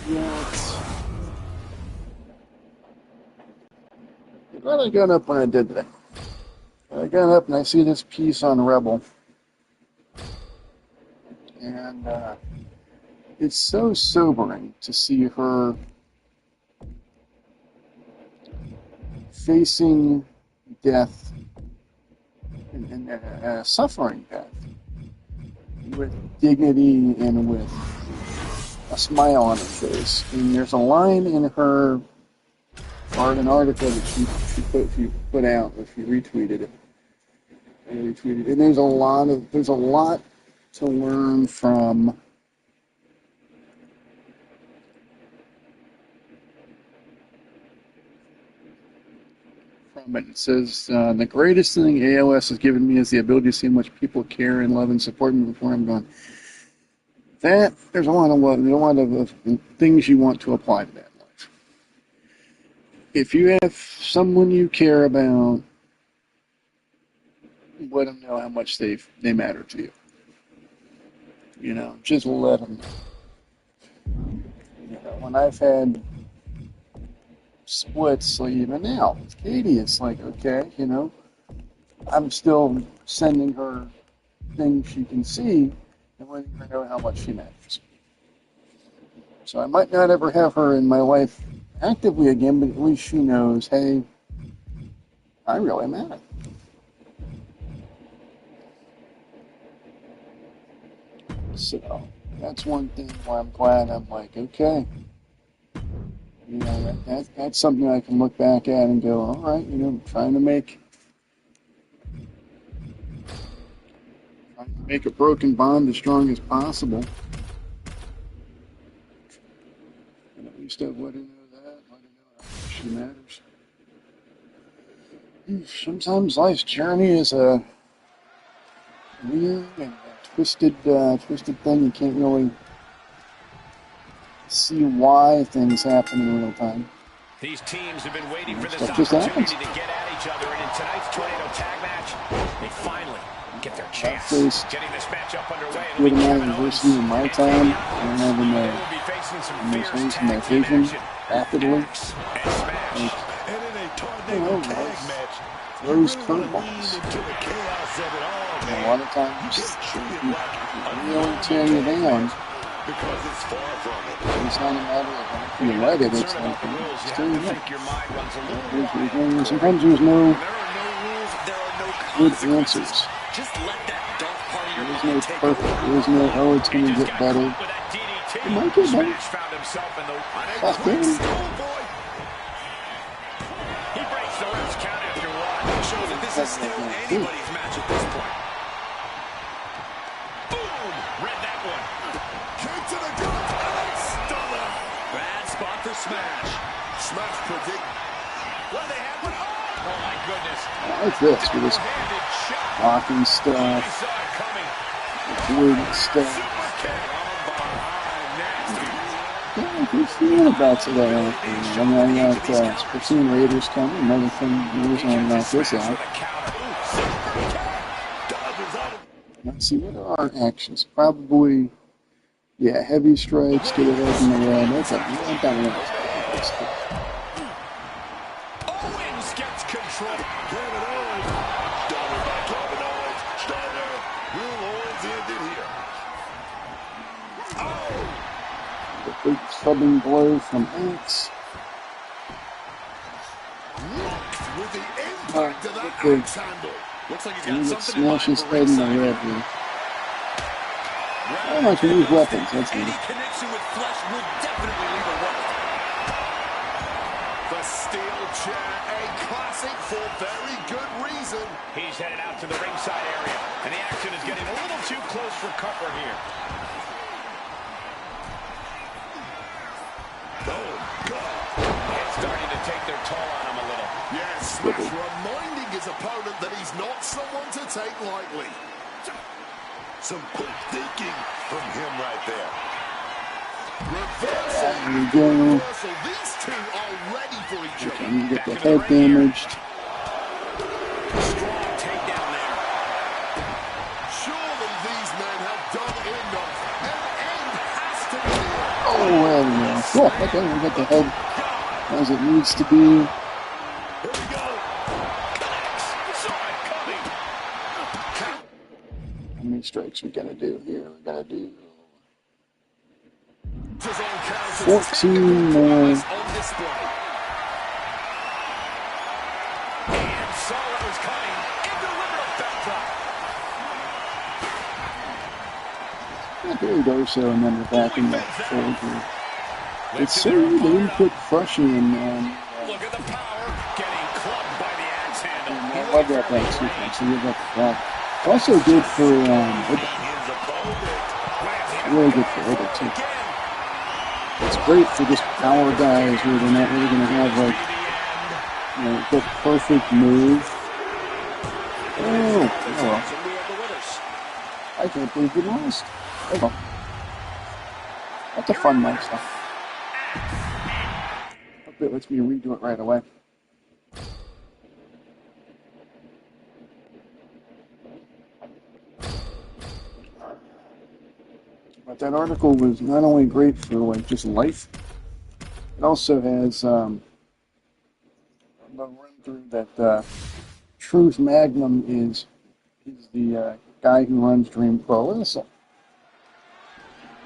yet. But I got up when I did that. I got up and I see this piece on Rebel. And it's so sobering to see her facing death and suffering death with dignity and with a smile on her face. And there's a line in her an article that she put out, or she retweeted it. And there's a lot to learn from it. It says, the greatest thing AOS has given me is the ability to see how much people care and love and support me before I'm gone. There's a lot of things you want to apply to that in life. If you have someone you care about, let them know how much they matter to you. You know, just let them know. You know, when I've had splits, like even now with Katie, it's like, okay, you know, I'm still sending her things she can see and letting her know how much she matters. So I might not ever have her in my life actively again, but at least she knows, hey, I really matter. So that's one thing where I'm glad. I'm like, okay, you know, that's something I can look back at and go, all right, you know, trying to make a broken bond as strong as possible. And at least I let her know that, let her know how much she matters. Sometimes life's journey is a weird and twisted thing. You can't really see why things happen in real time. These teams have been waiting for this opportunity to get at each other, and in tonight's Tornado Tag Match, they finally get their chance. Getting this match up underway. Good amount of adversity in my time, and having those things in my vision rapidly. Those curveballs. And a lot of times, really tear you down. It's not a matter of if you let it, it's like it's tearing you down. Sometimes there's no good answers. There is no perfect. There is no, oh, it's going to get better. It might get better. That's good. He breaks the ref's count after one. Shows that this is still anybody's match at this point. Boom! Read that one. Kick to the gut. Stunner. Bad spot for Smash. Smash predict. What do they have? Oh my goodness. I like this with this blocking stuff, wood stuff. Yeah, good feeling about today. I mean, I got Splatoon Raiders coming, another thing news on this out. Let's see, what are our actions? Probably, yeah, heavy strikes, get it over in the red. That's a Owens gets control. Kevin Owens. Started by Kevin Owens. Stunner. Will Owens ended here. Oh! The big subbing blow from Axe. With the impact of that axe handle. Looks like he's got something smash his head in the red here. I can use weapons, that's Any good. connection with flesh will definitely leave a mark. The steel chair, a classic for very good reason. He's headed out to the ringside area, and the action is getting a little too close for comfort here. Oh, God. It's starting to take their toll on him a little. Yes, Smash reminding his opponent that he's not someone to take lightly. Some quick thinking from him right there. Reversal. There we go. Reversal. These two are ready for each other. Okay, you get the head damaged. Strong takedown there. Surely these men have done enough. An end has to be here. Oh, well, yeah. Cool. Okay, we got the head as it needs to be. Here we go. Saw it coming. How many strikes we gotta do here? We gotta do 14 more. On display. And saw what was coming and delivered a backdrop. There we go, so and then we're back in the shoulder. It's certainly they didn't put pressure in. Look at the power getting clubbed by the axe handle. I love that back sequence. So you've got that. Also good for really good for Oda too. It's great for just power guys where they're not really going to have like the perfect move. Oh, well. I can't believe we lost. Oh well. That's a fun lifestyle. Hope it lets me redo it right away. But that article was not only great for like just life, it also has a run through that Truth Magnum is the guy who runs Dream Pro Wrestling,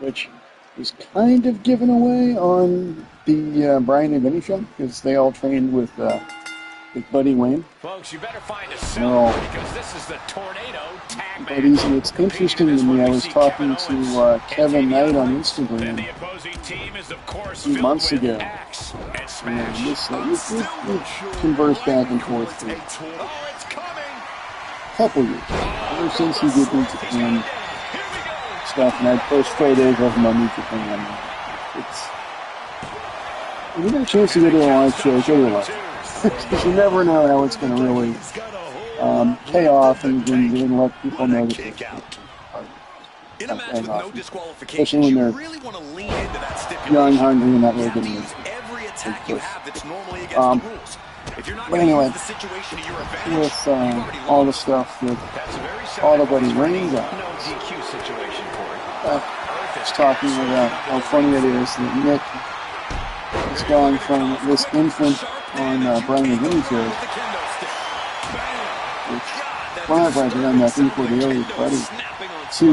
which is kind of given away on the Brian and Vinny show because they all trained with Buddy Wayne. Folks, you better find a cell because this is the Tornado Tag Match. It's interesting to me. I was talking to Kevin Knight on Instagram a few months ago. And we've conversed back and forth for a couple years. Ever since he did New Japan stuff, and I'd post photos of him on New Japan. When you get a chance to go to a live show, go to a live show. Because you never know how it's going to really pay off and let people know that it's paying off. Especially when they're young, hungry, and not really getting it. But anyway, with all the stuff that all the Buddy Wayne guys, just talking about how funny it is that Nick has gone from this infant on Brian and Vinny show, which when I've done that thing for the early Buddy, to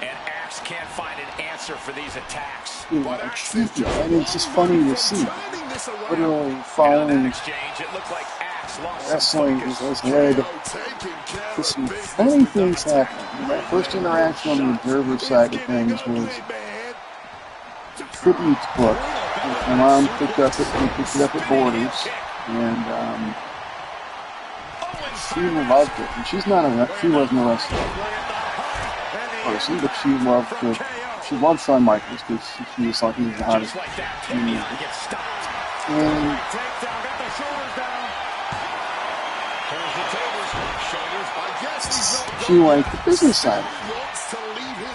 and Axe can't find an answer for these attacks. And it's just funny to see. Literally following wrestling has led to some funny things happening. My first interaction on the Observer side of things was a tribute book that my mom picked up at Borders, and she loved it. And she wasn't a wrestling person, but she loved Shawn Michaels because she was like he was the hottest in the music. And she liked the business side.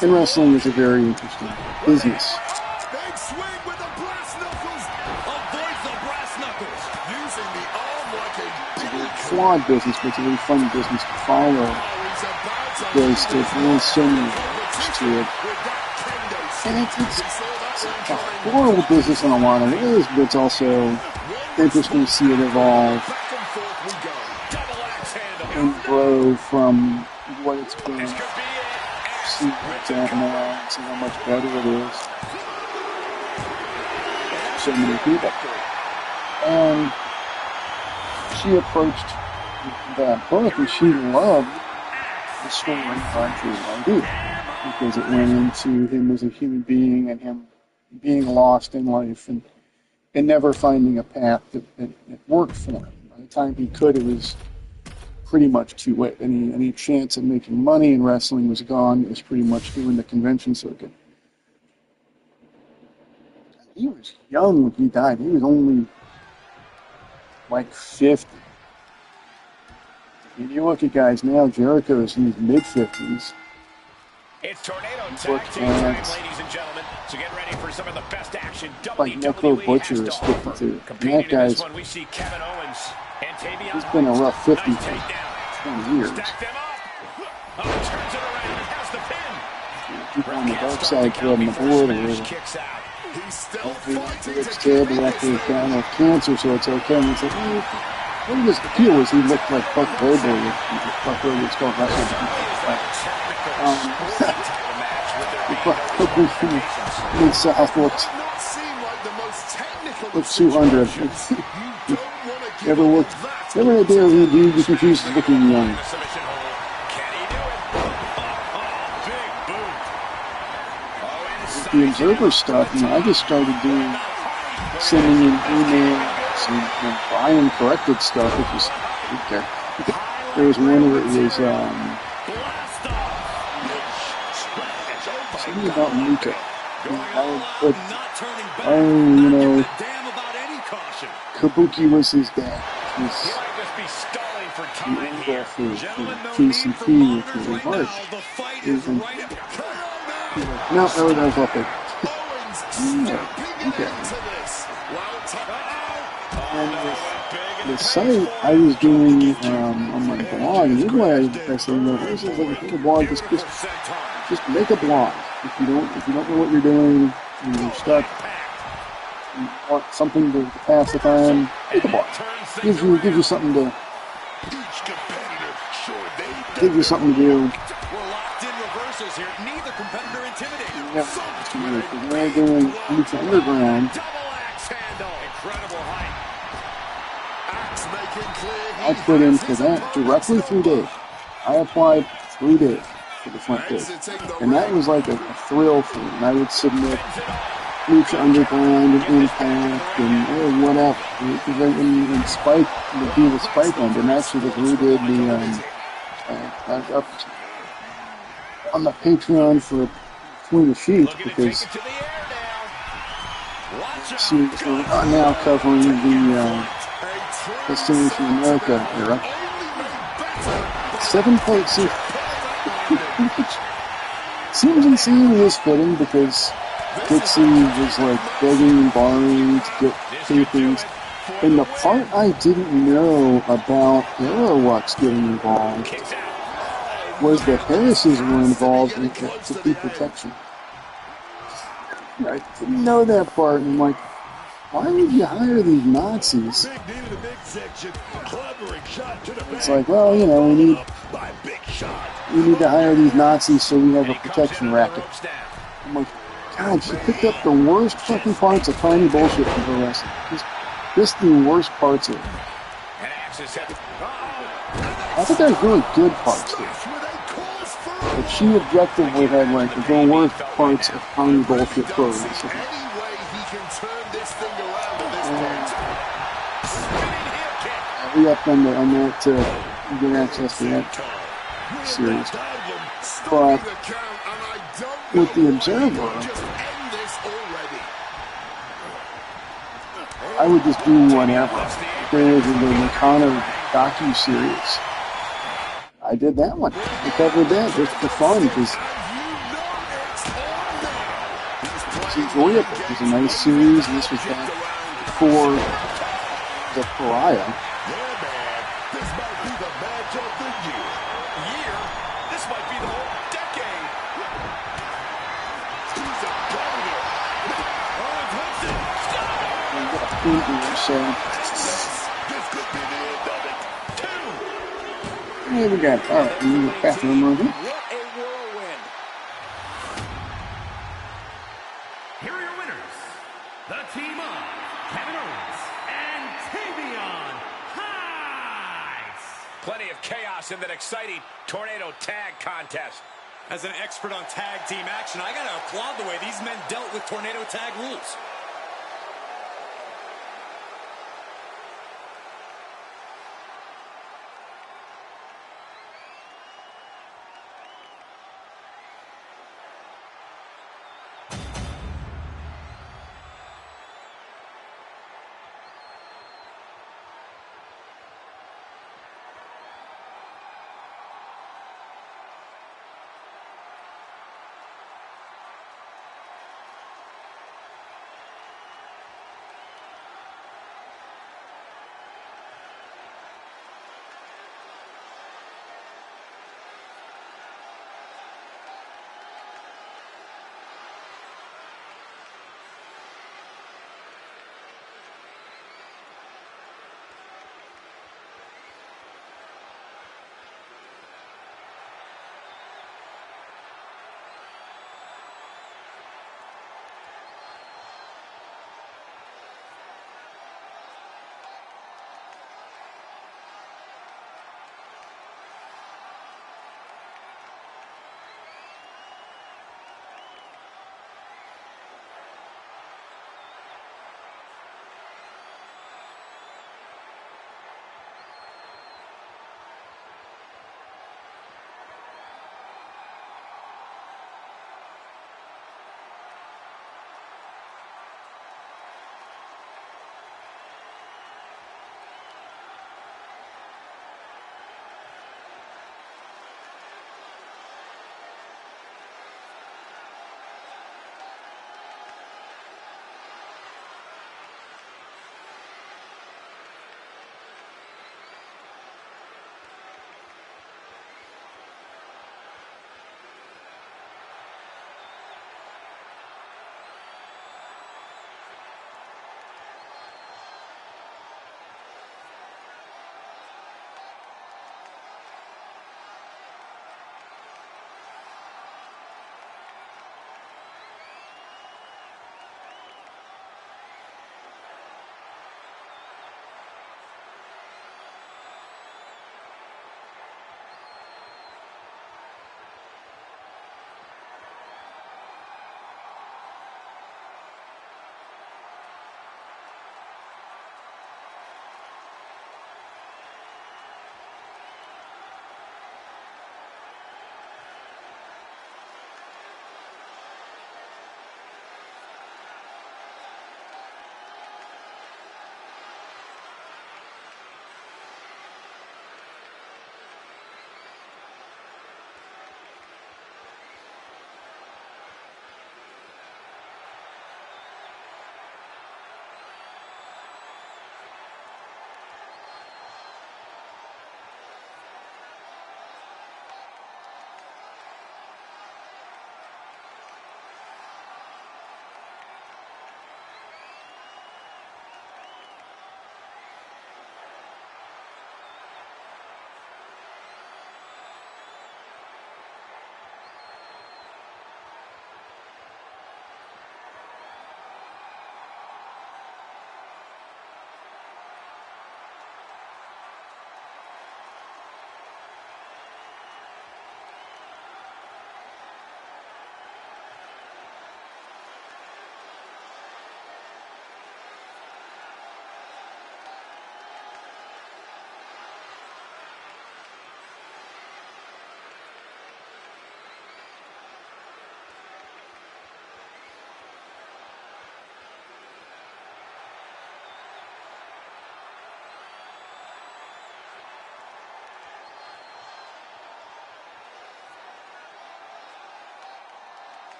And wrestling is a very interesting business. It's a very flawed business, but it's a very fun business to follow. Because there's really so many layers to it. And it's a horrible business in a lot of ways, but it's also interesting to see it evolve and grow from what it's been. See where it's at now, and see how much better it is. So many people. And she approached that book, and she loved the story on True ID because it went into him as a human being and him being lost in life and never finding a path that worked for him. By the time he could, it was pretty much too late. Any chance of making money in wrestling was gone. It was pretty much doing the convention circuit. He was young when he died. He was only like 50. If you look at guys now, Jericho's in his mid-50s. It's Tornado Tag Team time, ladies and gentlemen. So get ready for some of the best action like Necro Butcher is 52. That guy's he's been a rough 50 for 20 years. people on the dark side threading the board or whatever. He's still It fighting looks to terrible keep after he's down with cancer, so it's okay. And it's like, what his appeal was he looked like Buck Robley. Buck Robley's called wrestling. Buck Robley from Mid-South looked 200. Never had a day where he was confused as looking young. The Observer stuff, I just started sending in emails and Brian corrected stuff, which was okay. There was one where it was something about Muta. Kabuki was his dad. The angle for KCP, which was in March. No, that was lovely. Okay. And the site I was doing on my blog, and usually I say, this is like a blog, just make a blog. If you don't know what you're doing, you're stuck, you want something to pass the time, make a blog. Gives you something to do. Here. Neither competitor intimidated. We're doing Lucha Underground. Incredible height. I put in for that directly through Dave. I applied through Dave for the front page. And that was like a thrill for me. And I would submit Lucha Underground and Impact and whatever. And Spike would be the Spike one, and actually the who did the up on the Patreon for Between the Sheets because she was now covering the Destination America era. 7-part season. Seems insane in this fitting because Dixie was like begging and borrowing to get tapings. And the part I didn't know about Aerowux getting involved was that Harris's were involved in the protection. I didn't know that part, and I'm like, why would you hire these Nazis? It's like, well, we need to hire these Nazis so we have a protection racket. I'm like, God, she picked up the worst fucking parts of tiny bullshit from her wrestling. Just the worst parts of it. I think there's really good parts here. But she objectively had like the worst parts of tiny bullshit pro wrestling. We upped on that to get access to that series. But with the Observer, I would just do whatever. There was the Nakano docu-series. I did that one. I covered that just for fun because it's enjoyable. It was a nice series, and this was back before the Pariah. This might be the match of the year. This might be the whole decade. He's a predator. So This could be the end of it. here we go. All right, we need a bathroom movie. What a whirlwind. Here are your winners, the team of Kevin Owens and Tavion Heights. Plenty of chaos in that exciting Tornado Tag Contest. As an expert on tag team action, I gotta applaud the way these men dealt with Tornado Tag rules.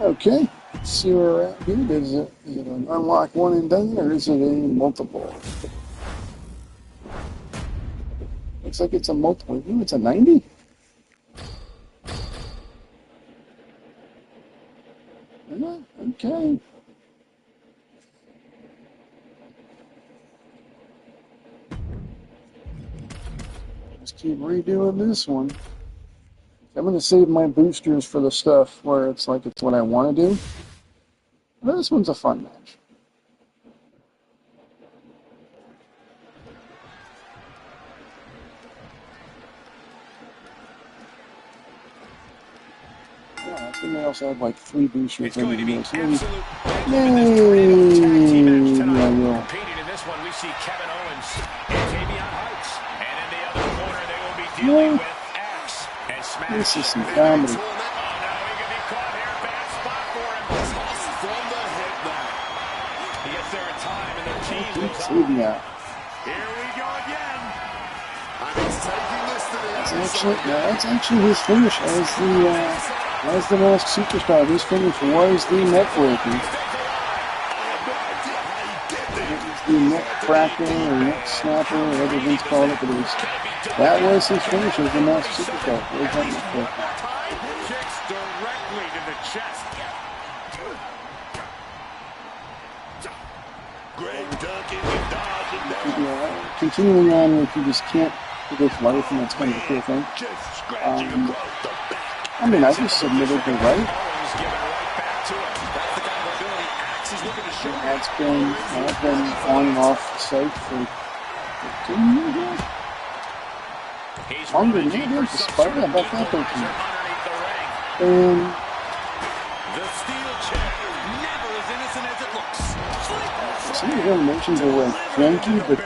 Okay, let's see where we're at here. Is it an unlock one and done, or is it a multiple? Looks like it's a multiple. Ooh, it's a 90? Yeah, okay. Let's keep redoing this one. I'm going to save my boosters for the stuff where it's like it's what I want to do. But this one's a fun match. Yeah, I think I also have like 3 boosters. It's going to be absolute Yay! Competing in Yeah. this one, we see Kevin Owens and Tavion Heights. And in the other corner, they will be dealing with Axe and Smash. This is some comedy. Oh, no, he can be caught here. Bad spot for him. Tossed from the hip now. He gets there in time, and their team goes on. Yeah. Here we go again. And he's taking this to the That's actually his finish as the Masked Superstar. His finish was the neck breaker. The neck cracker or neck snapper, whatever Vince called it, but that was his finish as the Masked Superstar. Kicks directly to the chest. Greg Duncan with dodge. Continuing on with you just can't predict life, and that's kind of a cool thing. I mean, I just submitted the right. That's been on and off the site for 15 years now. Longer than that, despite about that 13. And some of the animations are like janky, but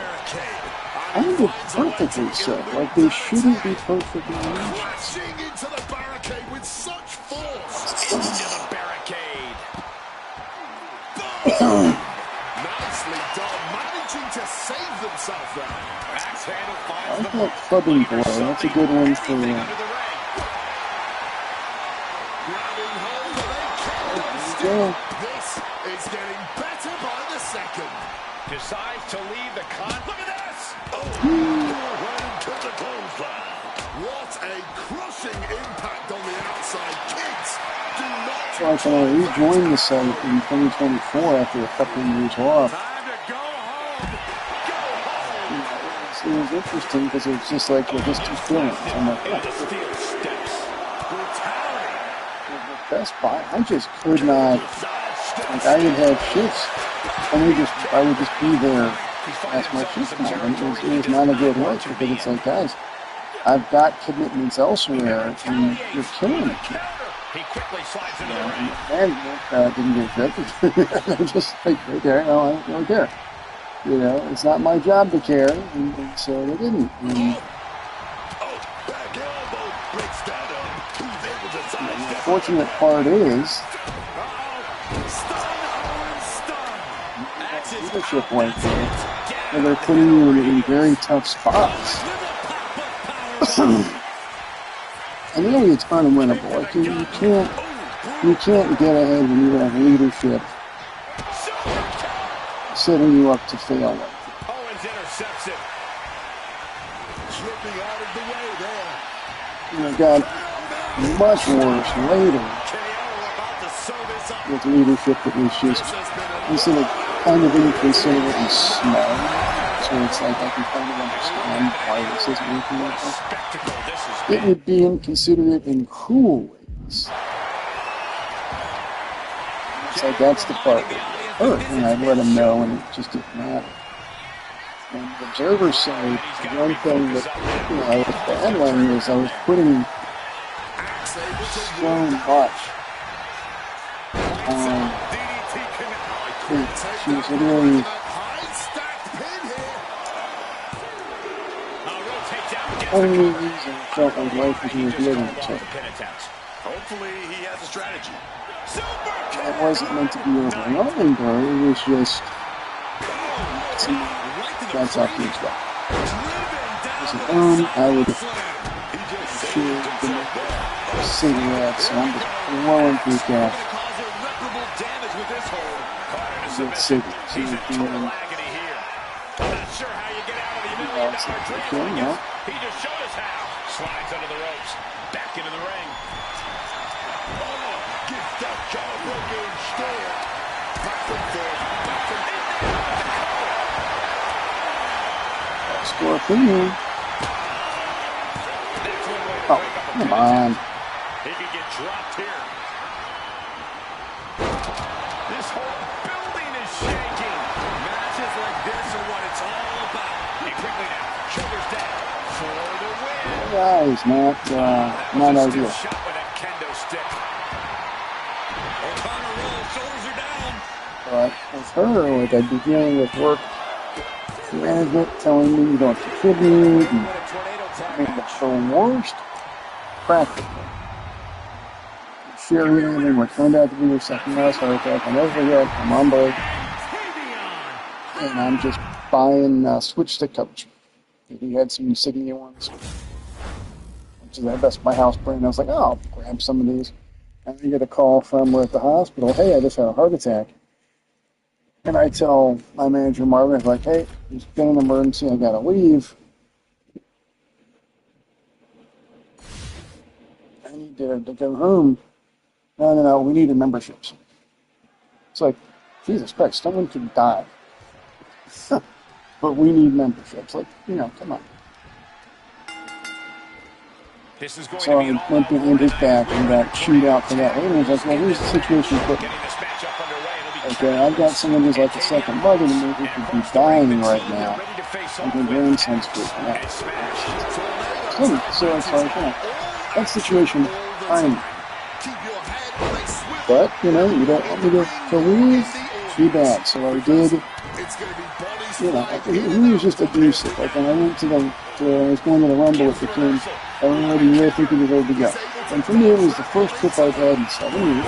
kind of perfectly so. Like they shouldn't be perfect animations. Into the barricade with such force. Into the barricade. Nicely done, managing to save themselves there. Axe handle I finds the thought clubbing blow. That's a good one for. Grabbing hold of a Yeah. This is getting better by the second. decides to leave the con. Look at this! Right into the clothesline. What a crushing impact on the outside. Kids, do not. So I can rejoin the site in 2024 after a couple of years off. Time to go home. Go home. It was interesting because it was just like, well, just two feelings. I'm like, Into the steel steps. Brutality. Best Buy, I just could not. Like I would have shifts, and I would just be there past my shift time, and it was not a good look because it's like, guys, I've got commitments elsewhere, and you're killing me. He quickly slides into the ring. And didn't get affected. I'm just like, okay, no, I don't care. You know, it's not my job to care, and so they didn't. And, Back elbow breaks that up. Who's able to the sidestep? fortunate part is, leadership went there, and they're putting you in very tough spots. And really, it's unwinnable. Like you can't get ahead when you have leadership setting you up to fail. Owens intercepts it. Slipping out of the way there. It got much worse later with leadership that was just instead of kind of inconsiderate and small. So it's like I can kind of understand why this isn't working like that. It would be inconsiderate in cool ways. It's like that's the part that hurt, and I'd let them know, and it just didn't matter. And the observer side, the one thing that I was battling was I was putting so much on. She was literally. Only reason I felt like life was worth living. So Hopefully he has a strategy. it wasn't meant to be overwhelming, though. It was just. That's off the spot. I would shoot the cigarettes, and I'm just blowing through gas. get sick. So you can, I'm not sure how you get out of the $1 million dream. He just showed us how. Slides under the ropes. Back into the ring. Oh, get that jawbreaker stare. Back and forth. Back and forth. Scorpion. Oh, come on. He could get dropped here. This whole building is shaking. Matches like this are what it's all about. And quickly now, shoulders down for the win. Yeah, he's not ideal. Shot with that kendo stick. O'Connor rolls, shoulders are down. But with her, like, I'd be dealing with work management telling me you don't contribute, and the worst practically. Sherry and everything, what turned out to be your second last heart attack. I'll never forget, I'm on break, and I'm just buying switch stick coach. He had some insignia ones, which is at Best Buy House brand. I was like, oh, I'll grab some of these. And I get a call from we're at the hospital. Hey, I just had a heart attack. And I tell my manager, Marvin, I'm like, hey, there's been an emergency. I got to leave. I need to go home. No, we need memberships. It's like, Jesus Christ, someone could die. But we need memberships. Like, come on. This is going So to be I went behind his back and got chewed out for that. And I was like, well, here's the situation put me. Okay, I've got someone who's like a second mother to me who could be dying right now. And her grandson's freaking out. So it's like, that situation tiny. But, you don't want me to leave? Too bad. So I did, he was just abusive. Like when I went I was going to the Rumble with the team, I already really think he was ready to go. And for me, it was the first trip I've had in 7 years.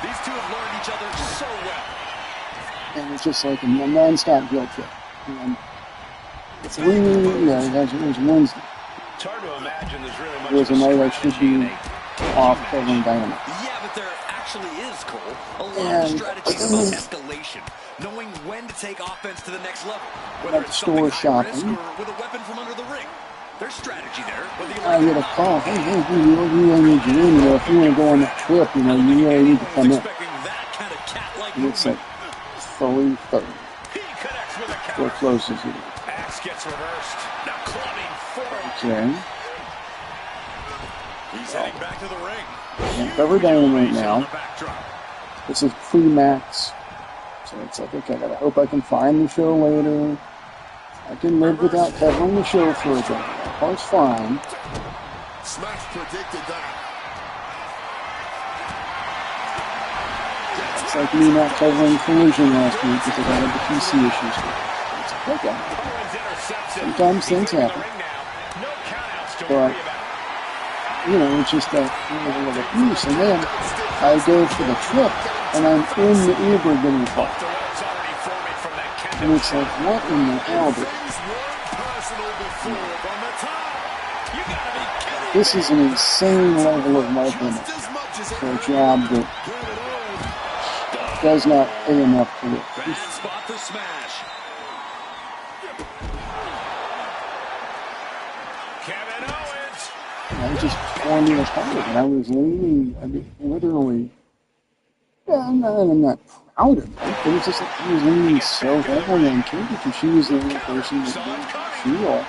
These two have learned each other so well. And it's just like a non-stop guilt trip. And it was Wednesday. It's hard to imagine there's really much It was a night I should be off covering Dynamite. Yeah, but there actually is, Cole, a lot And of strategy about escalation, knowing when to take offense to the next level, whether At the it's store something high risk shopping. or with a weapon from under the ring. There's strategy there. Whether you I like get a call. Hey, we really need you in. If you want to go on that trip, you really need to come in. expecting that kind of cat-like And it's movement. like 3:30. He connects with a We're counter. closest here. Axe gets reversed. Now clubbing forward. Okay. He's heading back to the ring. Can't cover Dynamite On now. the backdrop. This is pre-Max. So it's like, okay, I hope I can find the show later. I can live without covering the show for a day. That part's fine. Smash predicted that. It's like me not covering Collision last week because I had the PC issues. It's like, okay. Owens intercepts it. Sometimes things He's in the happen. ring now. No countouts to But, worry about. it's just that level of abuse. And then I go for the trip, and I'm in the Uber getting fucked. The web's already forming from that kendo. And it's like, what in the hell? Things weren't personal before. From the top. You gotta be kidding. This is an insane level of marketing Just as much as for a job that does not pay enough to live. Bad spot for Smash. Kevin Owens. I was just pouring me apart, and I was leaning, literally. Yeah, I'm not proud of it. It was just like I was leaning so heavily on Katie because she was the only person that did Shield.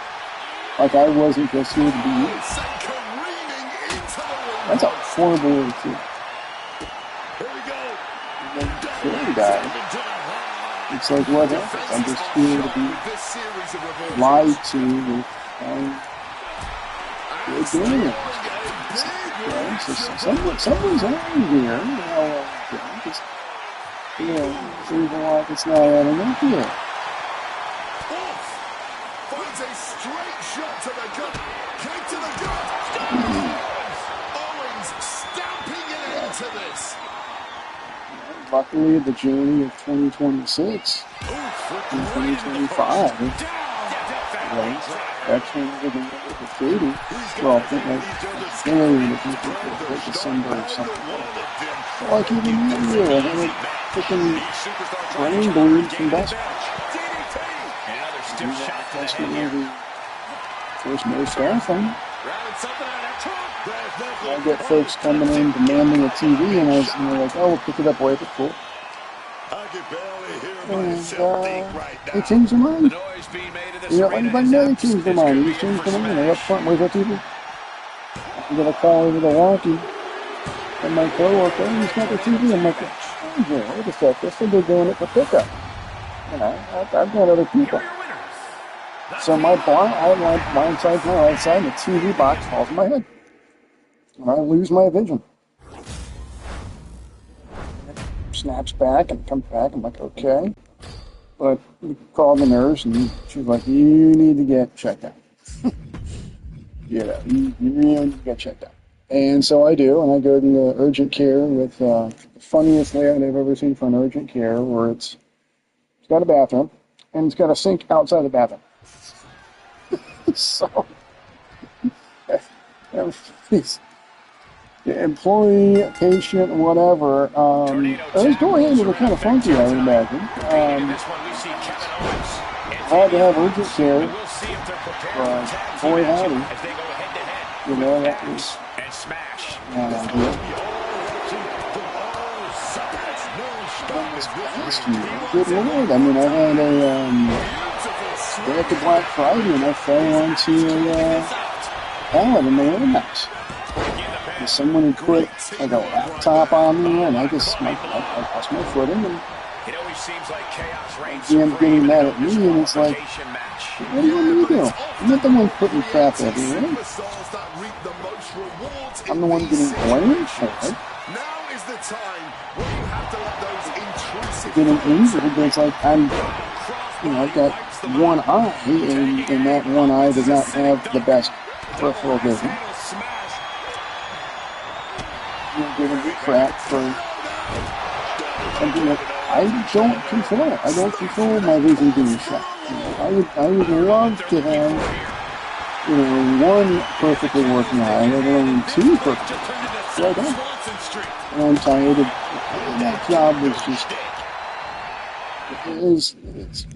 Like I wasn't just here to be used. careening into the ring. That's a horrible way to. Here we go. And then Sherry died. It's like, what happens? I'm just here to be This series of reversals. lied to with good doing it. So someone's on here. Just, seems like it's not adding up here. Finds a straight shot to the gut. Kick to the gut. Owens stamping it into this. Luckily, the journey of 2026 and 2025, actually living with Katie. Well, I think like very the people like December or something. Like even that year, I had a freaking brain bleed from basketball. That's when the first no staff on. I get folks coming in demanding a TV, and they're like, "Oh, we'll pick it up later." Cool. And they changed their mind. You know, everybody know they changed their mind. You changed their mind. They're up front. Where's that TV? I get a call over the walkie from my coworker. Oh, he's got the TV. I'm like, oh, yeah, wait a sec. They said they're doing it for pickup. You know, I've got other people. So my blind side's now outside, and the TV box falls in my head. And I lose my vision. It snaps back and comes back. I'm like, okay. But we called the nurse, and she's like, you need to get checked out. You really need to get checked out. And so I do, and I go to urgent care with the funniest layout I've ever seen for an urgent care, where it's got a bathroom, and it's got a sink outside the bathroom. So, the employee, patient, whatever, those door handles are kind of funky, I would imagine. Had to have urgent care. Boy, howdy. You know, that was not ideal. Good Lord, I mean, I had a day after Black Friday, and I fell onto a pallet in the warehouse. And someone had put like a laptop on me, and I lost my footing, and he ended up getting mad at me, and it's like, what do you want me to do? I'm not the one putting crap everywhere. I'm the one getting blamed for it. Getting injured, but it's like I've got one eye, and that one eye does not have the best peripheral vision. You're giving me crap for something that I don't control. I don't control my vision being shot. I would love to have, one perfectly working eye, let alone two perfectly. So I don't. And I'm tired of that job. It's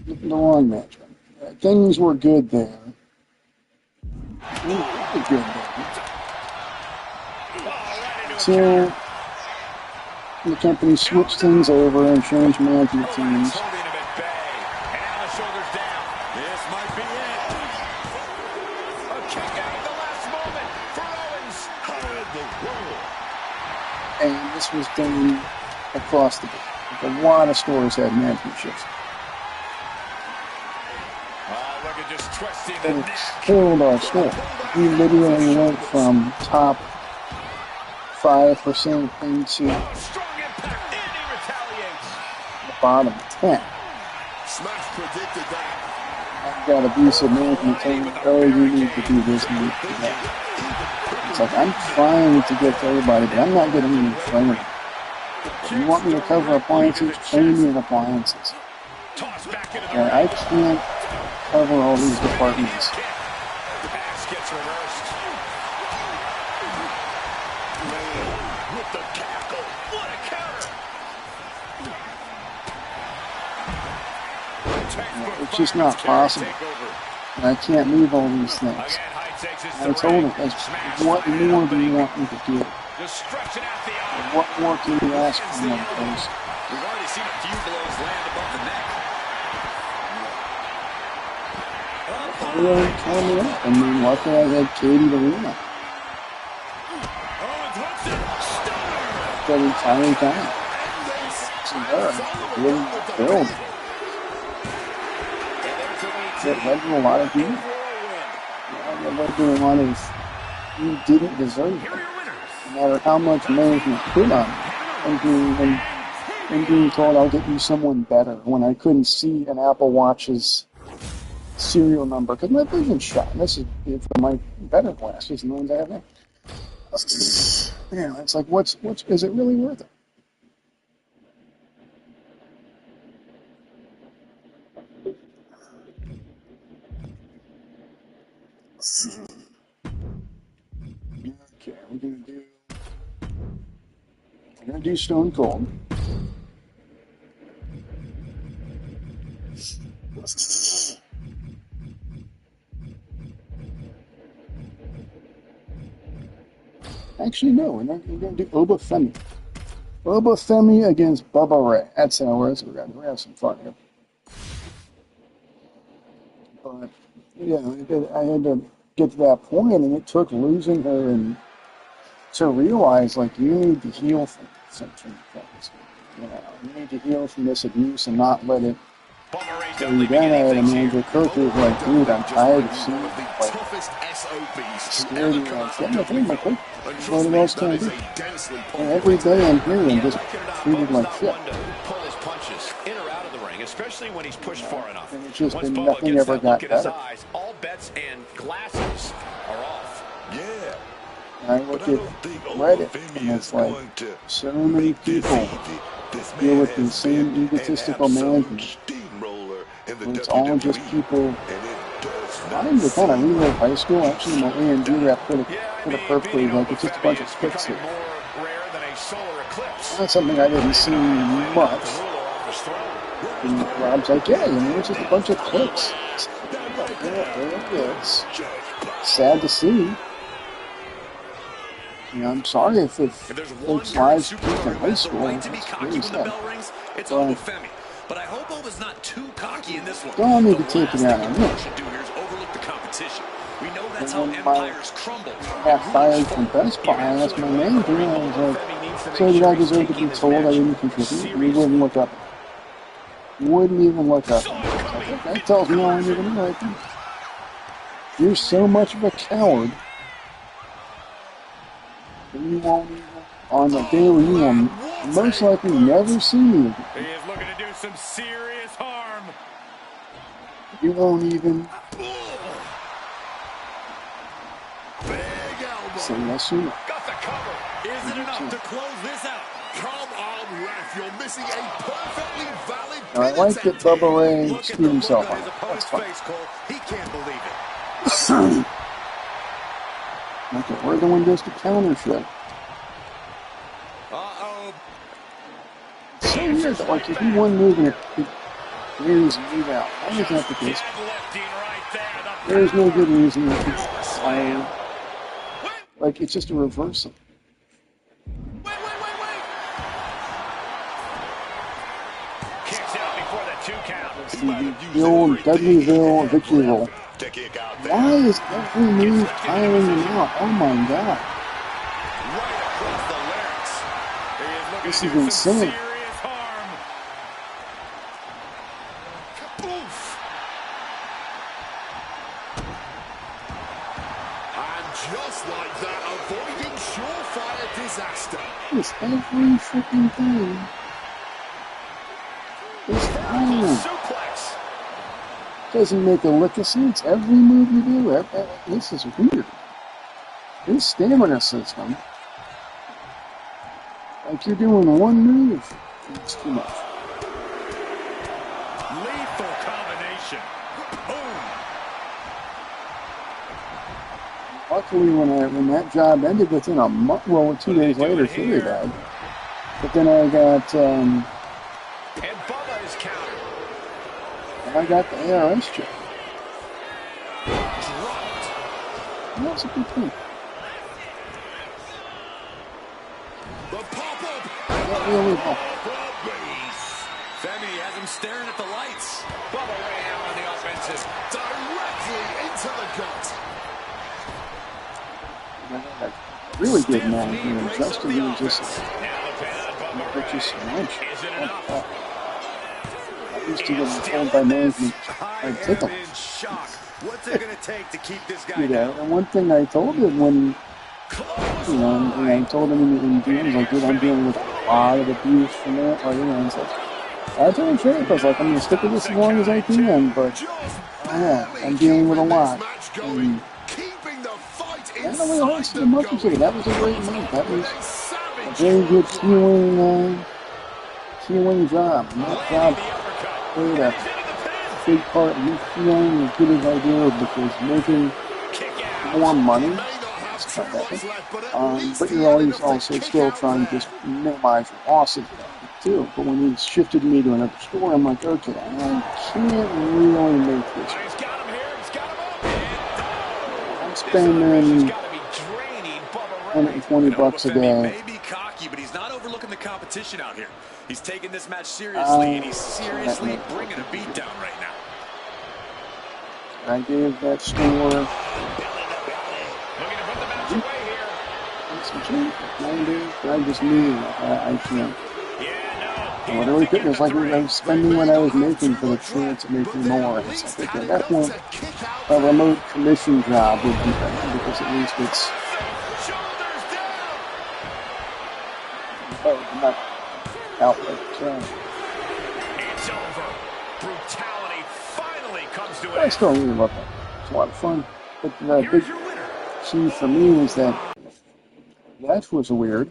the wrong management. Things were good there. Really good there. So the company switched things over and changed management teams. And this was done across the board. A lot of stores had management shifts. It killed our store. We literally went from top 5% into the bottom 10. I've got abusive management telling me, oh, you need to do this, you need to do that. It's like, I'm trying to get to everybody, but I'm not getting any training. You want me to cover appliances? Train me in appliances. I can't cover all these departments. It's just not possible. And I can't move all these things. I told him, what more do you want me to do? What more can you ask from one place? We've already seen a few blows land above the neck. Really tore me up. I mean, luckily I had Katie to lean on. That entire time. So there, really build. It led to a lot of people. It led to a lot of you didn't deserve it. No matter how much management put on it. And being told I'll get you someone better when I couldn't see an Apple Watch's serial number because my vision's shot. And this is for my better glasses and the ones I have now. It's like, is it really worth it? do Stone Cold. Actually, no, we're going to do Obafemi. Obafemi against Bubba Ray. That's how we're going to have some fun here. But, yeah, I had to get to that point, and it took losing her and to realize, like, you need to heal from certain things. You know, you need to heal from this abuse and not let it. So then I had a manager, Kirk, who was like, dude, I'm tired of seeing like scared me. I'm getting the thing, my coach. What else can I do? And every day I'm here and just treated like shit. Especially when he's pushed far enough. And it's just been nothing ever got better. All bets and glasses are off. Yeah. And I look at Reddit, and it's like so many people deal with the same egotistical management. And it's all just people. I think they kind of relive high school. Actually, my A&D rep put it perfectly. Like, it's just a bunch of clicks here. That's something I didn't see much. And Rob's like, yeah, you know, it's just a bunch of clicks. It's sad to see. You know, I'm sorry if folks' lives peaked in high school. It's really sad. But I hope Oba's not too cocky in this one. Don't need to take it out on me. We know that's how empires crumble. I got fired from Best Buy, and that's my manager. And I was like, so did I deserve to be told I didn't contribute? And he wouldn't look up. Wouldn't even look up. Like, that tells me all I need to know. Like, you're so much of a coward. You won't even, on the daily, you will most likely never see me again. He is looking to do some serious harm. You won't even say yes or no. Got the cover. Is it enough to close this out? Come on, ref. You're missing a perfectly valid Now, I like that Bubba Ray screwed himself on it. That's fine. He can't believe it. Okay, we're the one goes to counter shit. It's so weird that, like, if you one move and it clears and move out. Why is that the case? There's no good reason that it's fire. Like, it's just a reversal. Kicks out before the 2 count. The old Dudleyville victory roll. Why is every move tiring him out? Oh my god. Right across the larynx. This is insane. And just like that, avoiding surefire disaster. It's every freaking thing. It's tiring. Suplex. Doesn't make a lick of sense. Every move you do, this is weird. His stamina system, like you're doing one move, it's too much. Lethal combination. Boom. Luckily, when that job ended within a month, well, 2 days later, Fury died. But then I got, And Bubba is countered. I got the ARS check. Dropped. And that's a good thing. The pop-up. That really helped. Femi has him staring at the lights. Bubba Ray now on the offensive. Directly into the gut. Really good man here. And Justin really just put you so much. I used to get told by management I'd tickle. What's it going to take to keep this guy You know, and one thing I told him when, you know, and I told him in DMs, like, dude, I'm dealing with a lot of abuse from that, or, you know, and such. I told him straight, I was like, I'm going to stick with this as long as I can, but, yeah, I'm dealing with a lot. And I don't really want to see much of it. That was a great move. That was a very good healing job. And that job played a big part in me feeling as good as I did because making more money stuff like that. But you're always also still trying to just minimize your losses too. But when he shifted me to another store, I'm like, okay, I can't really make this. I'm spending $120 a day. May be cocky, but he's not overlooking the competition out here. He's taking this match seriously, and he's seriously bringing a beat down right now. I gave that store but I just knew I can't. And whatever we could, it was like I was spending what I was making for the chance of making more. And it's like, okay, at that point, a remote commission job would be better because at least it's not outlet. It's over. Brutality finally comes to I an still really love that. It's a lot of fun. But the big key for me was that was weird.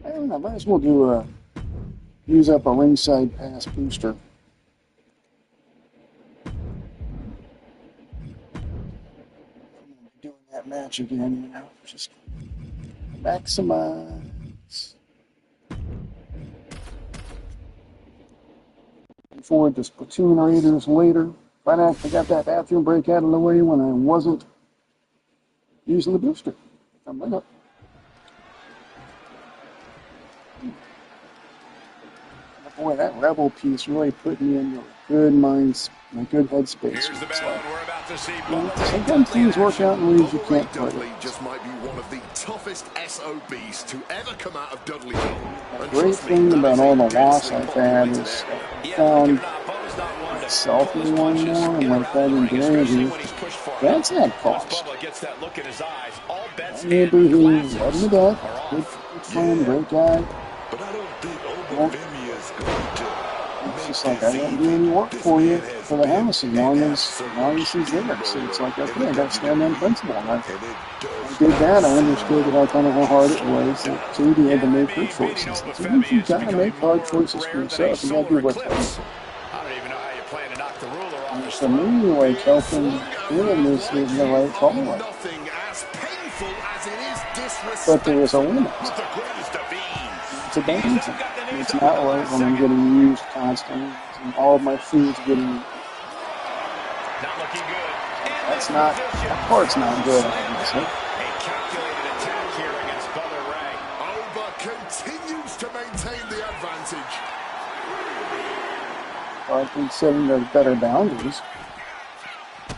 I don't know, I might as well use up a ringside pass booster. Doing that match again, you know, just maximize. Looking forward to Splatoon Raiders later. But I got that bathroom break out of the way when I wasn't using the booster. I'm right up. Boy, that Rebel piece really put me into a good headspace. Here's the battle we're about to see. Sometimes things work out in ways you can't play. Dudley just might be one of the toughest SOBs to ever come out of Dudleyville. The great thing about all the loss I've had is I found myself in one more and like that in Daredevil. That's not cost. My neighbor who led me to death, good friend, great guy. But I don't think Obafemi is going to. It's just like I don't do any work for you for the house as long as he's there. So it's like, okay, I got to stand on principle. And I did that. I understood how kind of how hard it was. So Judy had to make her choices. Sometimes you got to make hard choices for yourself. You got to do what's right. I don't even know how you plan to knock the ruler off this. For me, like helping him is the right call. But there is a limit. It's a balance. It's not right when I'm getting used constantly and all of my food's getting. Not looking good. That's not. That part's not good. Obviously. A calculated attack here against Bubba Ray. Oba continues to maintain the advantage. I've been setting those better boundaries.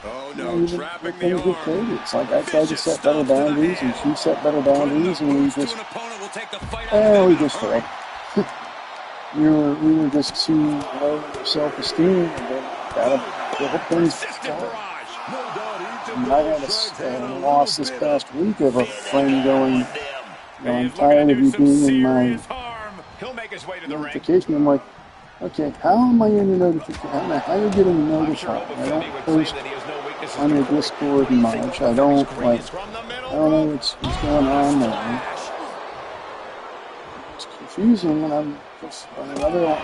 Oh no, Even trapping the the things with arm. Katie. It's like I tried to set better boundaries and she set better boundaries and we just. We just failed. we were just too low self-esteem and then got to build things back. And I had a loss this past week of a friend going, I'm tired of you being in my notification. I'm like, okay, how am I in your notification? How are you getting notified? I don't post on your Discord much. I don't know what's going on there. It's confusing, and I'm just on another one.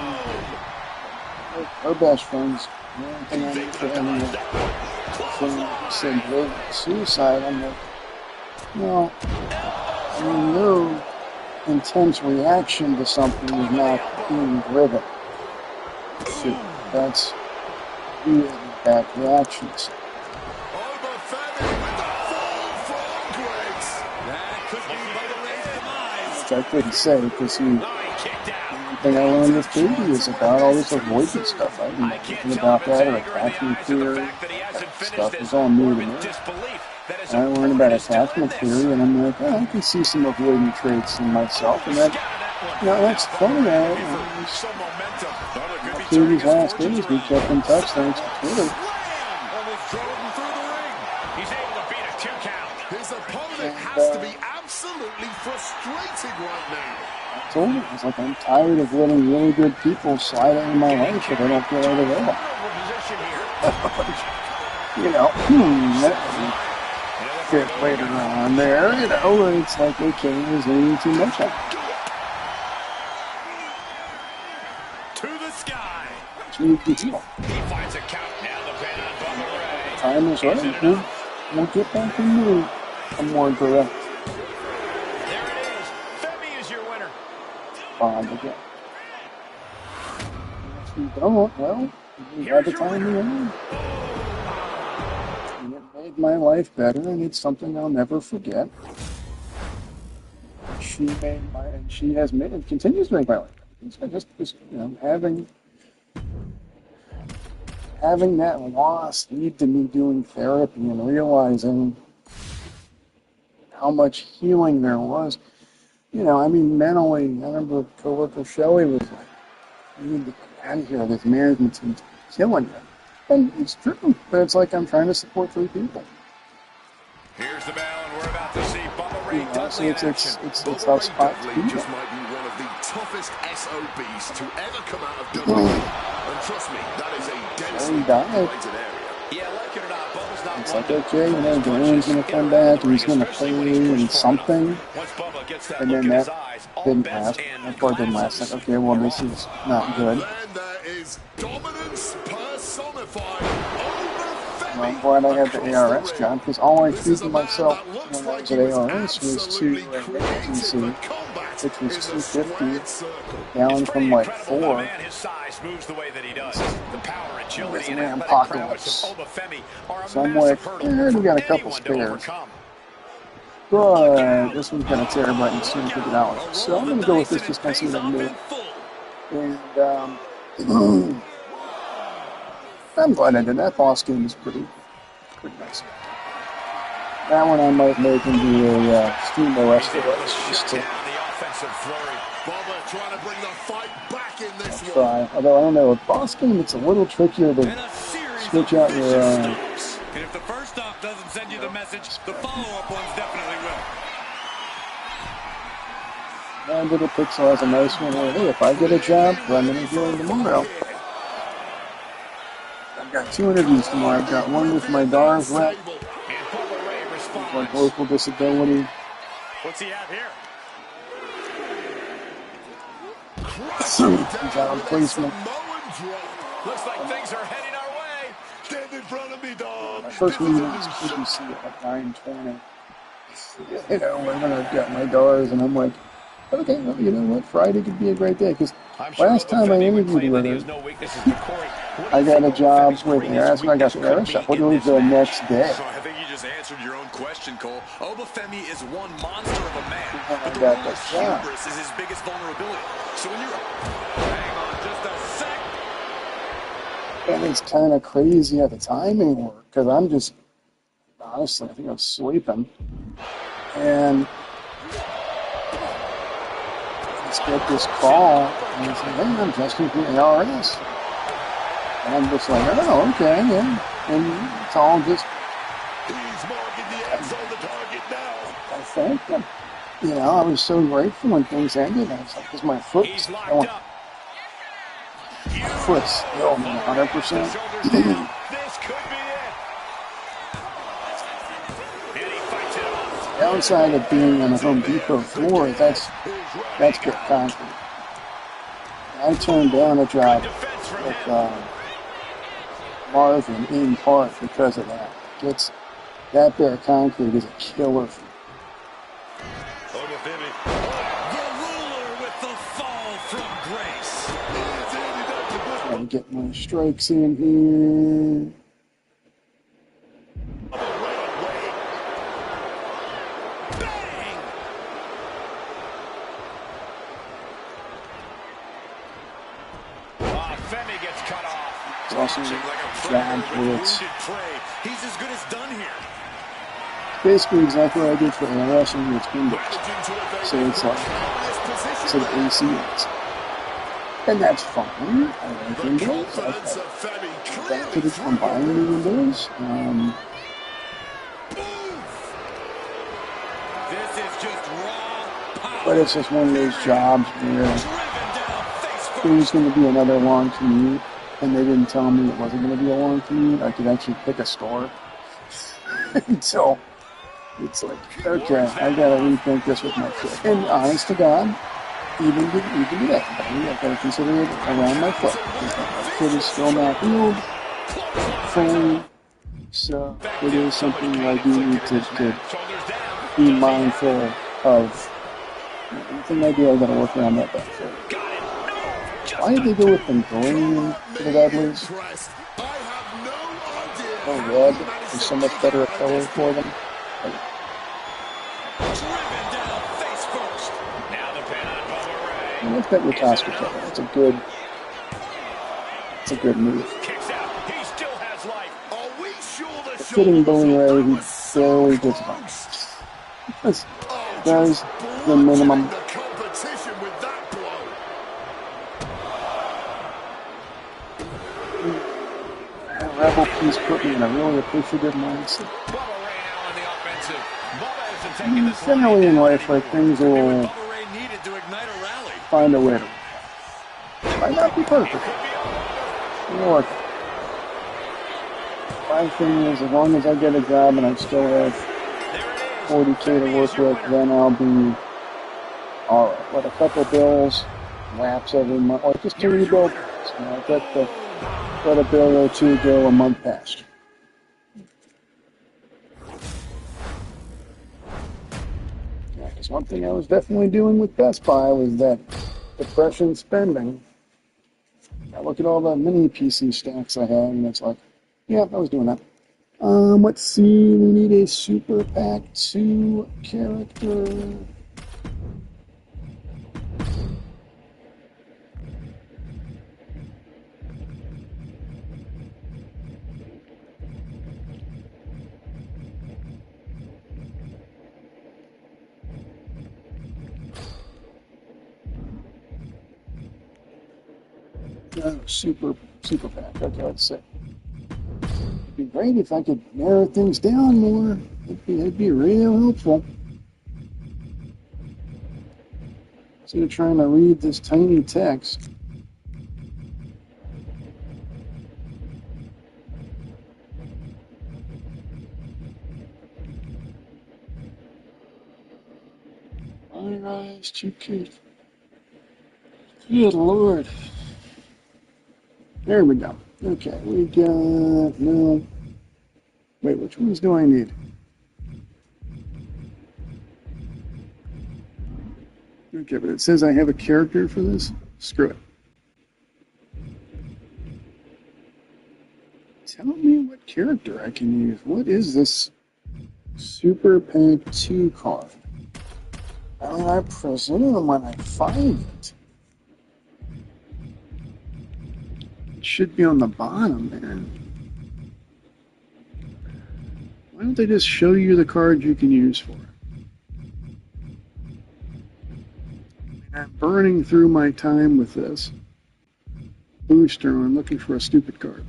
Our best friends, and I said suicide. I'm like, no, I mean, no intense reaction to something is not being driven. That's really bad reactions. Which I couldn't say because the thing I learned with Katie is about all this avoidance stuff. I didn't know anything about that or attachment theory. That stuff is all new to me. And I learned about attachment theory and I'm like, I can see some avoidant traits in myself and that, that's funny. Katie's last days, we kept in touch thanks to Twitter. His opponent has to be absolutely frustrated right now. I told him, I was like, I'm tired of letting really good people slide into my life if I don't feel right at all. fit later on there, you know, it's like, okay, there's leaning too much on it. To the sky. He finds a count. Now the pin on Bubba Ray. time is right. We'll get back into a more direct There it is. Femi is your winner. bond again. If we don't, well, we had the time we had. And it made my life better, and it's something I'll never forget. She has made, and continues to make my life better. Just you know, having that loss lead to me doing therapy and realizing how much healing there was. You know, I mean, mentally, I remember coworker Shelley was like, "You need to get out of here. This management team's killing you." And it's true, but it's like I'm trying to support 3 people. Here's the bell, and we're about to see Bubba Ray You know, Dudley so in it's action. tough spot to Dudley be just in. might be one of the toughest SOBs to ever come out of WWE. And trust me, that is a densely populated area. Yeah, like it or not, Bubba's not It's one like, to okay, you know, punch Duran's going to come back and he's going to play in something. Once Bubba gets that And look then in his that eyes, all didn't bets last. and That part didn't last. Like, okay, well, this is not good. Then there is dominance personified. Well, I'm glad I had the ARS job, because all I treated myself when I was at ARS was to agency, which was 250, down from like 4. His size moves the way that he does. The power, agility, and Man, athletic prowess apocalypse. of Obafemi are a So I'm massive like, hurdle we for got a couple anyone to spares. overcome. But this one's going to tear about $250. So I'm going to go with this just kind of see what I can do. And I'm glad I did that. Boss game is pretty nice. That one I might make into a Steamboat Escalade just to The offensive flurry. Bubba trying to bring the fight back in this one. try. Although I don't know, with Boss game it's a little trickier to switch out your. And if the first stop doesn't send you the message, the follow-up ones definitely will. And Little Pixel has a nice one where, hey, if I get a job, I'm going to join tomorrow. I've got 2 interviews tomorrow. I've got one with my DARS rep, And Bubba Ray responds. like local disability. What's he have here? Job placement. Looks like things are heading our way. Stand in front of me, dog. My first meeting was PBC at like 9:20. You know, when I've got my DARS, and I'm like, okay, well, you know what? Friday could be a great day, because last time I interviewed with her, I got a job with ARS, and I got the ARS shop. Literally the next day. So I think you just answered your own question, Cole. Obafemi is one monster of a man, I but the got role of the job. hubris is his biggest vulnerability. So when you're... Hang on just a sec. And it's kind of crazy at the timing work, because I'm just, honestly, I think I was sleeping. And I just get this call, and it's like, hey, I'm Justin from ARS. And I'm just like, oh, okay, yeah. And it's all just, He's marking the X on the target now. I thank him. You know, I was so grateful when things ended. I was like, because my foot was He's locked going, up. foot's still 100%. Shoulders down. This could be it. And he fights it off. Downside of being on a Home Depot floor, that's good concrete. I turned down a job Defense from with him. Marvin in part because of that. That bare concrete is a killer. Obafemi. The ruler with the fall from grace. Trying to get my strikes in here. Bang! Femi gets cut off. It's also Like a jab predator with blitz. wounded prey. He's as good as done here. Basically exactly what I did for ARS and it's been So it's like, so the AC is. And that's fine. I like Windows. Confidence of Femi Benefited from clearly buying new Windows. This is just raw power. But it's just one of those jobs where Driven down face there first. was going to be another long commute, and they didn't tell me it wasn't going to be a long commute. I could actually pick a store until It's like, okay, I gotta rethink this with my foot. And honest to God, even do that, buddy, I've got to consider it around my foot. Because my foot is still not healed fully. So it is something that I do need to be mindful of. Anything I do, I gotta work around that back foot. Why did they go with them green for the Dudleys? Oh, red is so much better a color for them. I like that Yokosuka cover. It's a good move. The fitting Bully Ray, he barely gets by. There's the minimum. That Rebel piece put me in a really appreciative mindset. Generally in life, like, things will find a way to. Might not be perfect. You know what? My thing is, as long as I get a job and I still have $40K to work with, then I'll be alright. But a couple bills, lapse every month, or just to rebuild. So I get to let a bill or two go a month past. Yeah, because one thing I was definitely doing with Best Buy was that depression spending. I look at all the mini PC stacks I had, and it's like, yeah, I was doing that. Let's see, we need a Super Pack 2 character. Super Pack, okay, let's see. It'd be great if I could narrow things down more. It'd be real helpful. Instead of trying to read this tiny text. Rise to good. Good Lord. There we go. Okay, we got, no. Wait, which ones do I need? Okay, but it says I have a character for this? Screw it. Tell me what character I can use. What is this Super Pack 2 card? I mean, I presume when I find it, it should be on the bottom there. Why don't they just show you the cards you can use for it? I'm burning through my time with this booster and I'm looking for a stupid card.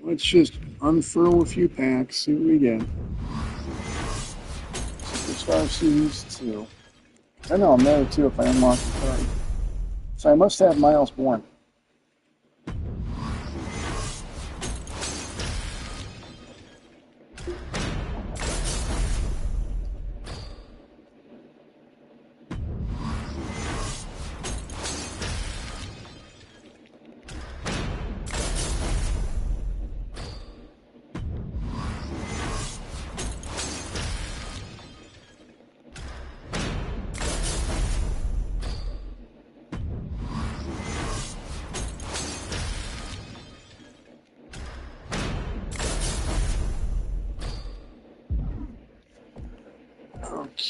Let's just unfurl a few packs, see what we get. Superstar Series 2. I know I'm there too if I unlock the card. So I must have Miles Bourne.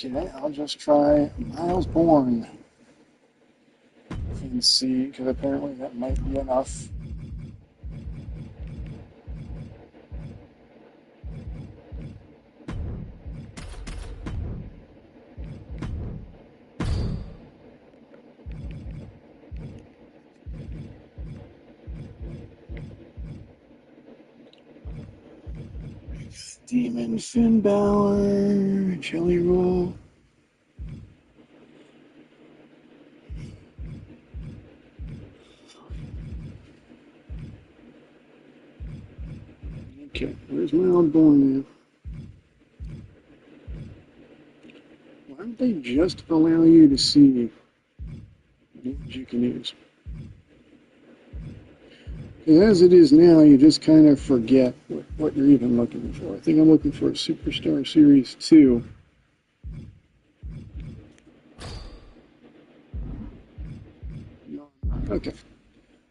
Okay, I'll just try Miles Bourne and see, because apparently that might be enough. Demon Finn Balor, Jelly Roll. Okay, where's my old boy now? Why don't they just allow you to see what you can use? As it is now, you just kind of forget what you're even looking for. I think I'm looking for a Superstar Series 2. Okay.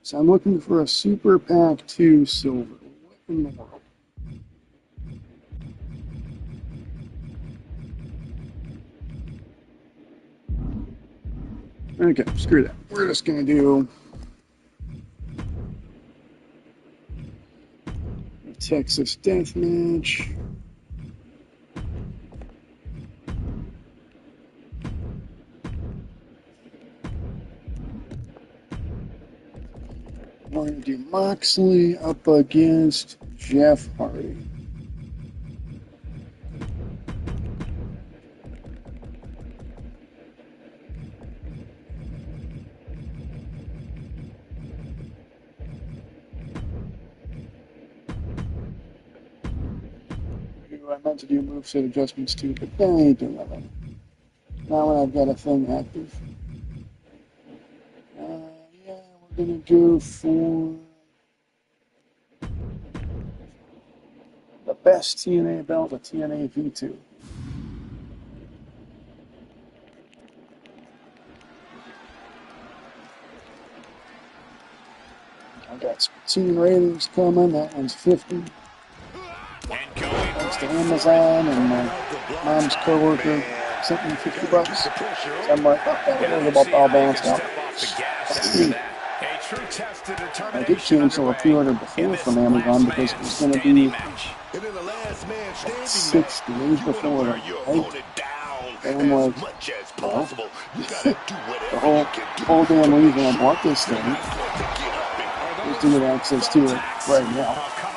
So I'm looking for a Super Pack 2 Silver. What in the world? Okay, screw that. We're just going to do Texas Deathmatch. We're going to do Moxley up against Jeff Hardy. I meant to do moveset adjustments too, but I ain't doing that. Now when I've got a thing active. Yeah, we're going to go for the best TNA belt, the TNA V2. I've got Splatoon ratings coming. That one's 50. Thanks to Amazon and my mom's coworker sent me $50. So I'm like, oh, that all balanced out. I did cancel a pre-order before from Amazon because it was going to be 6 days before, right? And I'm like, well, the whole damn reason I bought this thing is to get access to it right now. Oh, come on.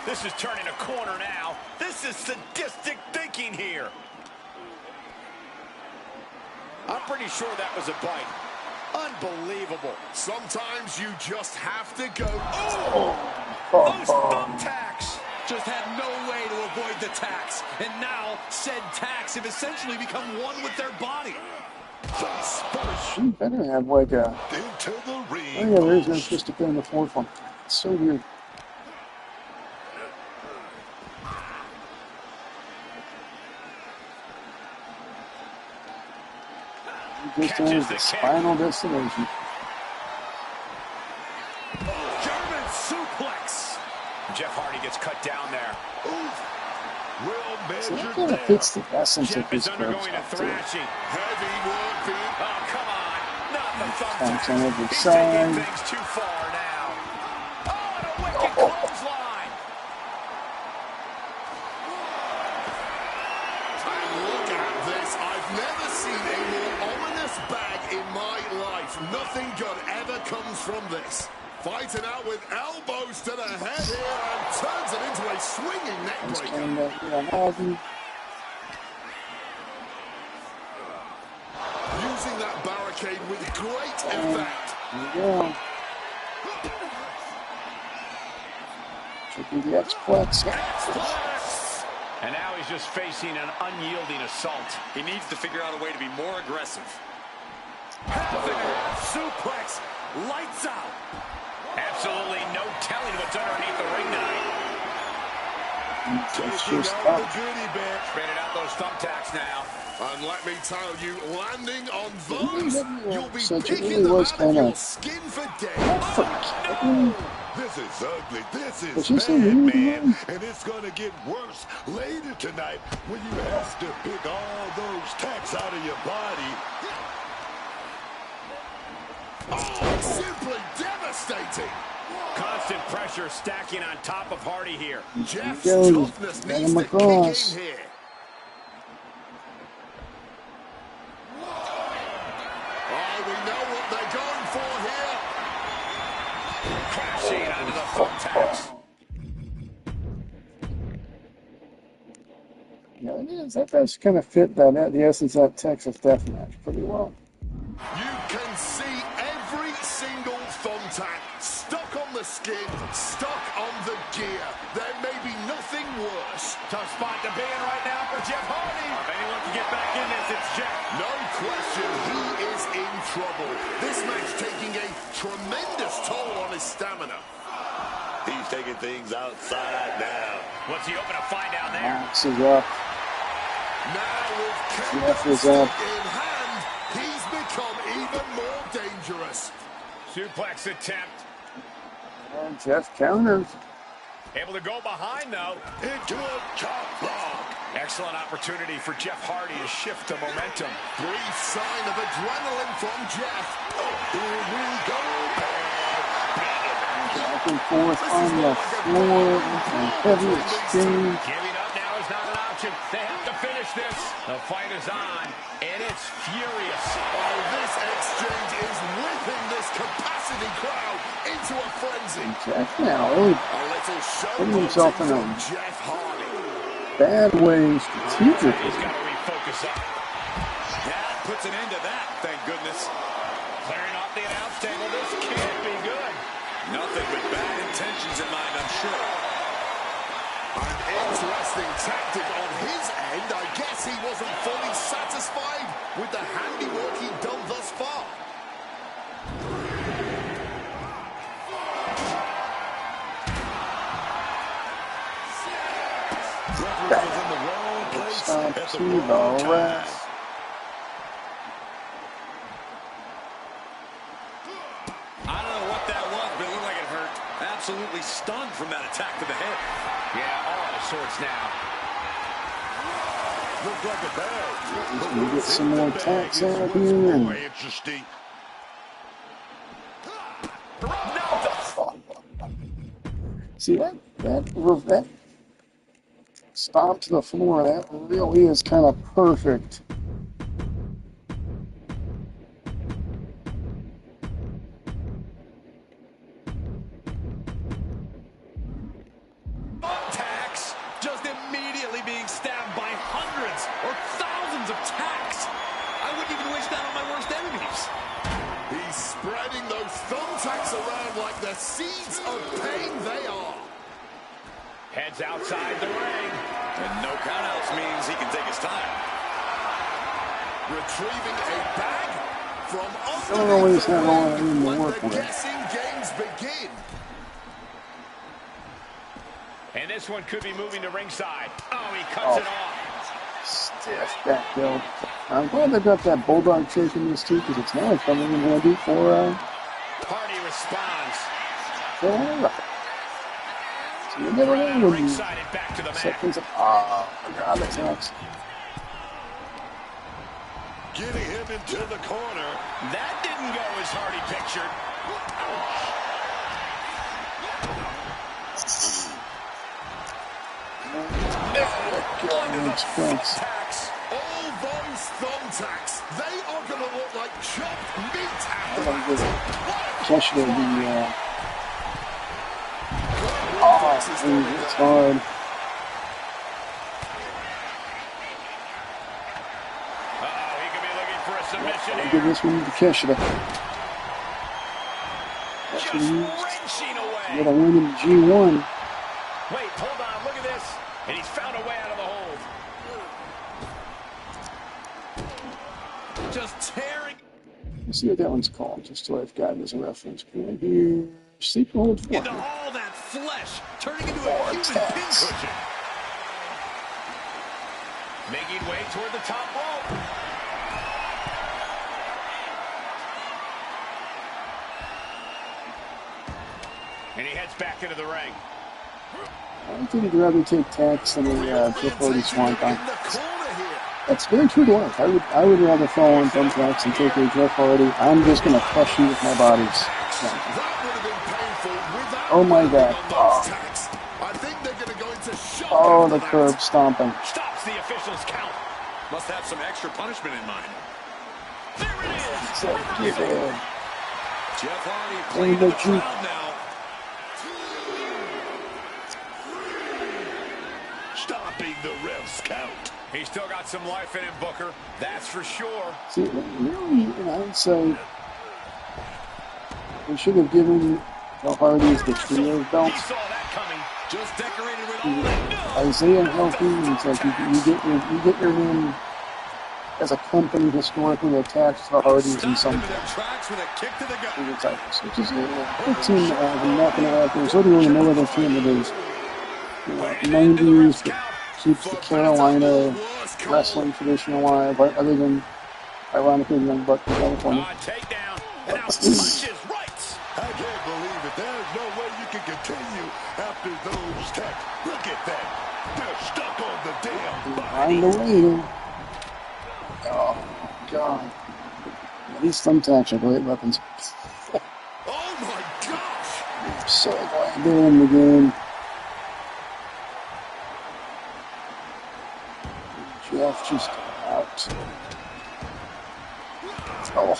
This is turning a corner now. This is sadistic thinking here. I'm pretty sure that was a bite. Unbelievable. Sometimes you just have to go. Those thumbtacks just had no way to avoid the tacks. And now said tacks have essentially become one with their body. You better have like a... Into the ring. Oh yeah, there is no supposed to put in the fourth one. It's so weird. Just has the Final Destination. German suplex. Jeff Hardy gets cut down there. So that kind of fits the essence of this Jeff is undergoing a thrashing. Heavy work, Oh, come on. Not the Thumbs on every He's side. taking things too far now. Oh, and a wicked clothesline. And look at this. I've never seen a more ominous bag in my life. Nothing good ever comes from this. Fighting out with elbows to the head here and turns it into a swinging neck breaker. Using that barricade with great effect. Yeah. Should be the X-Plex. And now he's just facing an unyielding assault. He needs to figure out a way to be more aggressive. Suplex. Lights out. Absolutely no telling what's underneath the ring tonight. Taking out the goodie bag. Spreading out those thumbtacks now. And let me tell you, landing on those, you'll be So it picking really them was out of kinda- your skin for days. This is ugly. This Was is she so bad, mean to man. him? And it's going to get worse later tonight when you have to pick all those tacks out of your body. Oh, simply devastating. Constant pressure stacking on top of Hardy here. Jeff's Go. toughness Get needs him to across. kick in here. Oh, we know what they're going for here. Crashing onto the thumbtacks. That does kind of fit the essence of that Texas death match pretty well. You can see every single thumbtack stuck on the skin, stuck on the gear. There may be nothing worse. Tough spot to be in right now for Jeff Hardy. If anyone can get back in this, it's Jeff. No question, he is in trouble. This match taking a tremendous toll on his stamina. He's taking things outside now. What's he open to find out there? Max is up. Now with Jeff Kendo is up. stick in hand, he's become even more dangerous. Suplex attempt. And Jeff counters. Able to go behind, though. Into a chop block. Excellent opportunity for Jeff Hardy to shift the momentum. Brief sign of adrenaline from Jeff. Oh, here we go. Back and forth on the floor. A heavy exchange. Giving up now is not an option. They have to finish this. The fight is on, and it's furious. Oh, this exchange is whipping this capacity crowd into a frenzy. Jeff now really A little show putting himself in from a Jeff Hardy. bad way He's strategically. got to refocus up. That puts an end to that, thank goodness. Clearing off the announce table. This can't be good. Nothing but bad intentions in mind, I'm sure. An interesting tactic on his end. I guess he wasn't fully satisfied with the handiwork he'd done thus far. Referee was in the wrong place Stop at to the the wrong time. rest. I don't know what that was, but it looked like it hurt. Absolutely stunned from that attack to the head. Yeah, all out of sorts now. Looked like a bag. He's gonna get some more attacks out here. And Interesting. see that stomp to the floor, that really is kind of perfect. Tacks just immediately being stabbed by hundreds or thousands of tacks. I wouldn't even wish that on my worst enemies. He's spreading those thumbtacks around like the seeds of pain they are. Heads outside the ring. And no countouts means he can take his time. Retrieving a bag from Don't always underneath the have all ring. that to Let work the with. guessing games begin. And this one could be moving to ringside. Oh, he cuts it off. Stiff back though. I'm glad they got that bulldog choke in this too, because it's now coming in handy for Hardy responds. so you never Right out know of when you ringside and back to the set mat. things up. God, attacks. Getting him into the corner. That didn't go as Hardy pictured. Expense. Tacks. All those thumbtacks, they are going to look like chopped meat after that. Especially the it's hard. Uh-oh, he could be looking for a submission I'll here. give this one to Keshida. That's Just what he used. wrenching away. Get a win in G1. Wait, hold on, look at this. And he's found a way out of the hold. Just tearing. Let's see what that one's called, just so I've got it as a reference. Can I hear sleeper hold Into 4? all that flesh, turning into a human pincushion. Making way toward the top rope. And he heads back into the ring. I think he'd rather take tax than a Jeff Hardy Swanton. In the corner here. That's very true to life. I would rather fall on thumbtacks and take a Jeff Hardy. I'm just going to crush you with my bodies. That would have been painful without Oh my God. those tacks. I think they're going to go into shock. Oh, after the that. curb stomping. Stops the official's count. Must have some extra punishment in mind. There it is. So, give it. Jeff Hardy There playing you to go, the Chief. crowd now. Stopping the ref's count. He's still got some life in him, Booker. That's for sure. See, really, and I'd say we should have given the Hardys the trio belts. He saw that coming. Just decorated with all that. Isaiah healthy, it's like you get your name as a company historically attached to the Hardys in some titles, which is a good team to have. I'm not going to have. There's literally no other team that is 90s that keeps the Carolina wrestling tradition alive, other than, ironically, Young Bucks in California. Takedown. And now punches right. I can't believe it. There's no way you can continue after those attacks. Look at that. They're stuck on the damn Behind the way. Oh, God. These thumbtacks are great weapons. Oh, my gosh. I'm so glad they're in the game. Jeff just out. Oh.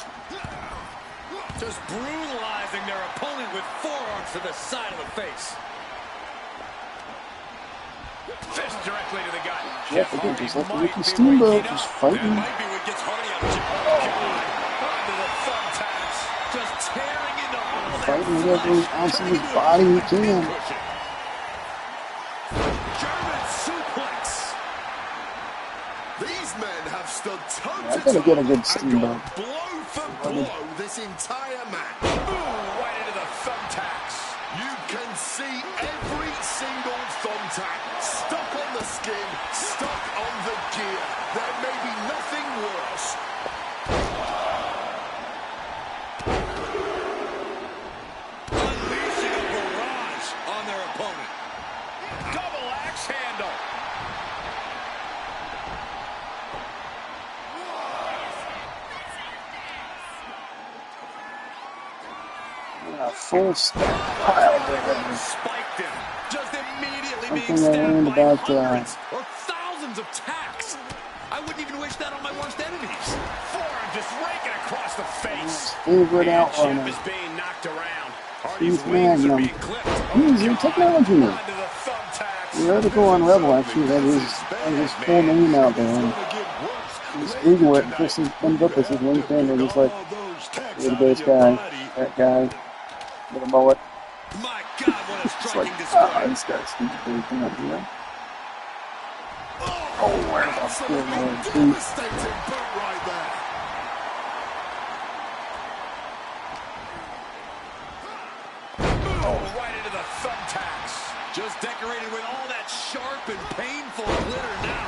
Just brutalizing their opponent with forearms to the side of the face. Fist directly to the gut. Jeff again, just like the Ricky Steamboat, just fighting. That might be what gets Hardy up. Oh, onto the thumbtacks. Just tearing into all that. Fighting with every ounce of his body he can. German suplex. These men have stood toe I to gotta toe get a good and Steamboat. gone blow for blow this entire match. Ooh, right into the thumbtacks. You can see every single thumbtack stuck on the skin, stuck on the gear. There may be nothing worse. Unleashing a barrage on their opponent. Double axe handle. A full stack pile there. Spiked him. Just immediately being Something I learned stabbed by about hundreds or thousands of tacks. I wouldn't even wish that on my worst enemies. Forearm just raking across the face. Favorite And outrunner. Jeff is being knocked around. Hardy's Keith wings are Magnum. being clipped. He's a technology nerd. Onto the thumbtacks. The article on Rebel actually had his full name out there. And you just Google it, and just comes up as his LinkedIn, and he's like, database guy, that guy, with a mullet. My God, what a It's striking like, display. this guy's everything up here. Oh, where the fuck is my feet? Devastating boot right there. Oh, right into the thumbtacks. Just decorated with all that sharp and painful glitter now.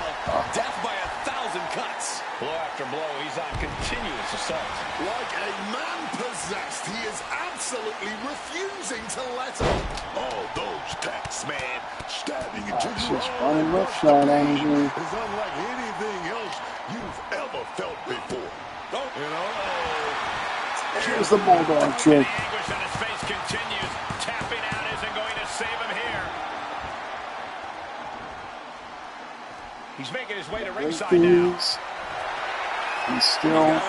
Death by 1,000 cuts. Blow after blow, he's on continuous assault. Like a man possessed, he is absolutely refusing to let up. Oh, those tacks, man. Stabbing into It's your just arm running and roughshod the on pain you. is unlike anything else you've ever felt before. Oh, You know? Here's the Bulldog trick. The anguish on his face continues. Tapping out isn't going to save him here. He's making his way to ringside now. He's still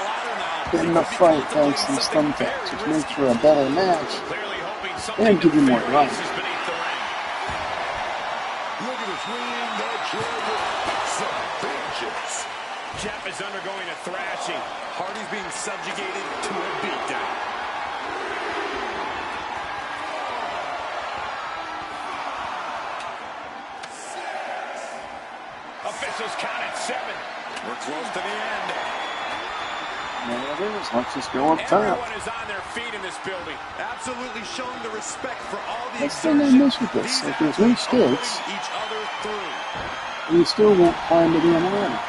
in the fight thanks to these thumbtacks, which makes for a better match Clearly hoping something and give you more nefarious life. is beneath the ring. Look at us swinging that chair with some bitches. Jeff is undergoing a thrashing. Hardy's being subjugated to a beatdown. Officials count at 7. We're close to the end. There it is. Let's just go up top. Everyone is on their feet in this building. Absolutely showing the respect for all the That's the thing I exertion. miss with this. Like, there's no stakes. Putting each other through. You still won't climb the damn ladder.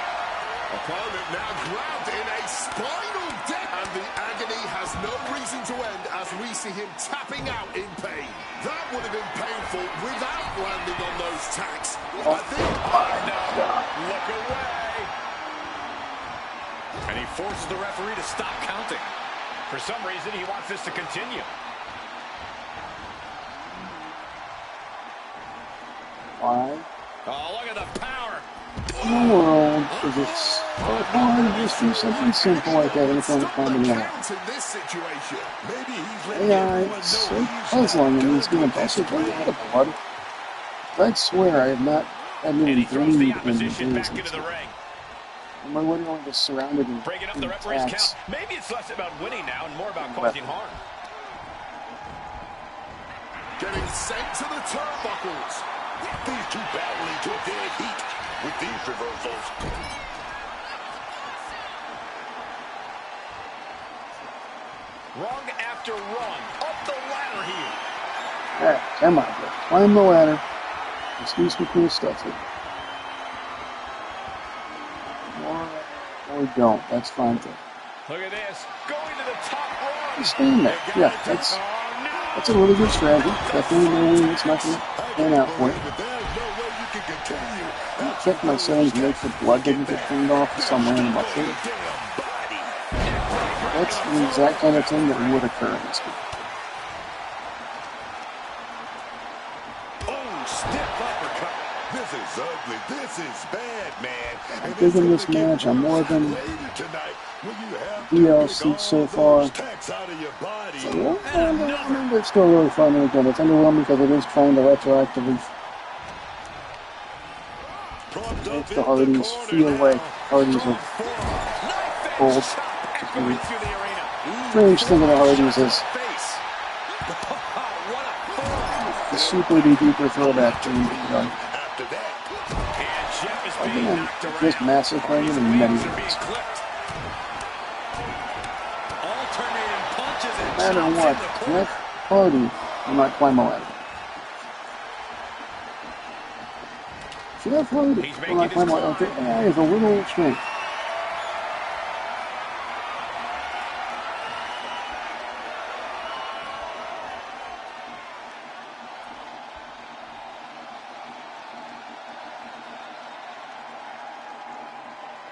Opponent now grabbed in a spinal death. And the agony has no reason to end as we see him tapping out in pain. That would have been painful without landing on those tacks. I think Look away. And he forces the referee to stop counting. For some reason, he wants this to continue. Why Oh, look at the power. in the world is it so hard to just do something simple like that in front of climbing the ladder? count in this situation. Maybe he's letting AI everyone is so know he's puzzling and he's going to bust it right out of blood. I swear I have not had And any he throws the dreamed in opposition days back into the since ring. My winning only just surrounded me. Breaking up the referee's count. Maybe it's less about winning now and more about causing harm. Getting sent to the turnbuckles. These two battling to dead heat with these reversals. Rung after rung. Up the ladder here. Alright, come on, bro. Climb the ladder. Let's do some cool stuff here. Or don't. That's fine too. Look at this. Going to the top rung. Just stand there. Yeah, that's a really good strategy. Definitely knowing it's not going to pan out for you. I checked my settings to make sure blood didn't get cleaned off for some random update. That's the exact kind of thing that would occur in this game. Oh, stiff uppercut. This is ugly. This is bad, man. I'm digging this match. I'm more than DLC so far. So, it's still really fun and again. It's underwhelming because it is trying to retroactively make the Hardys feel like Hardys are old. Strange thing of the Hardys is the super duper throwback to young. Again, just massacring him in many ways. No matter what, Jeff Hardy will not climb a ladder. Jeff Hardy will not climb a ladder. That is a little strange.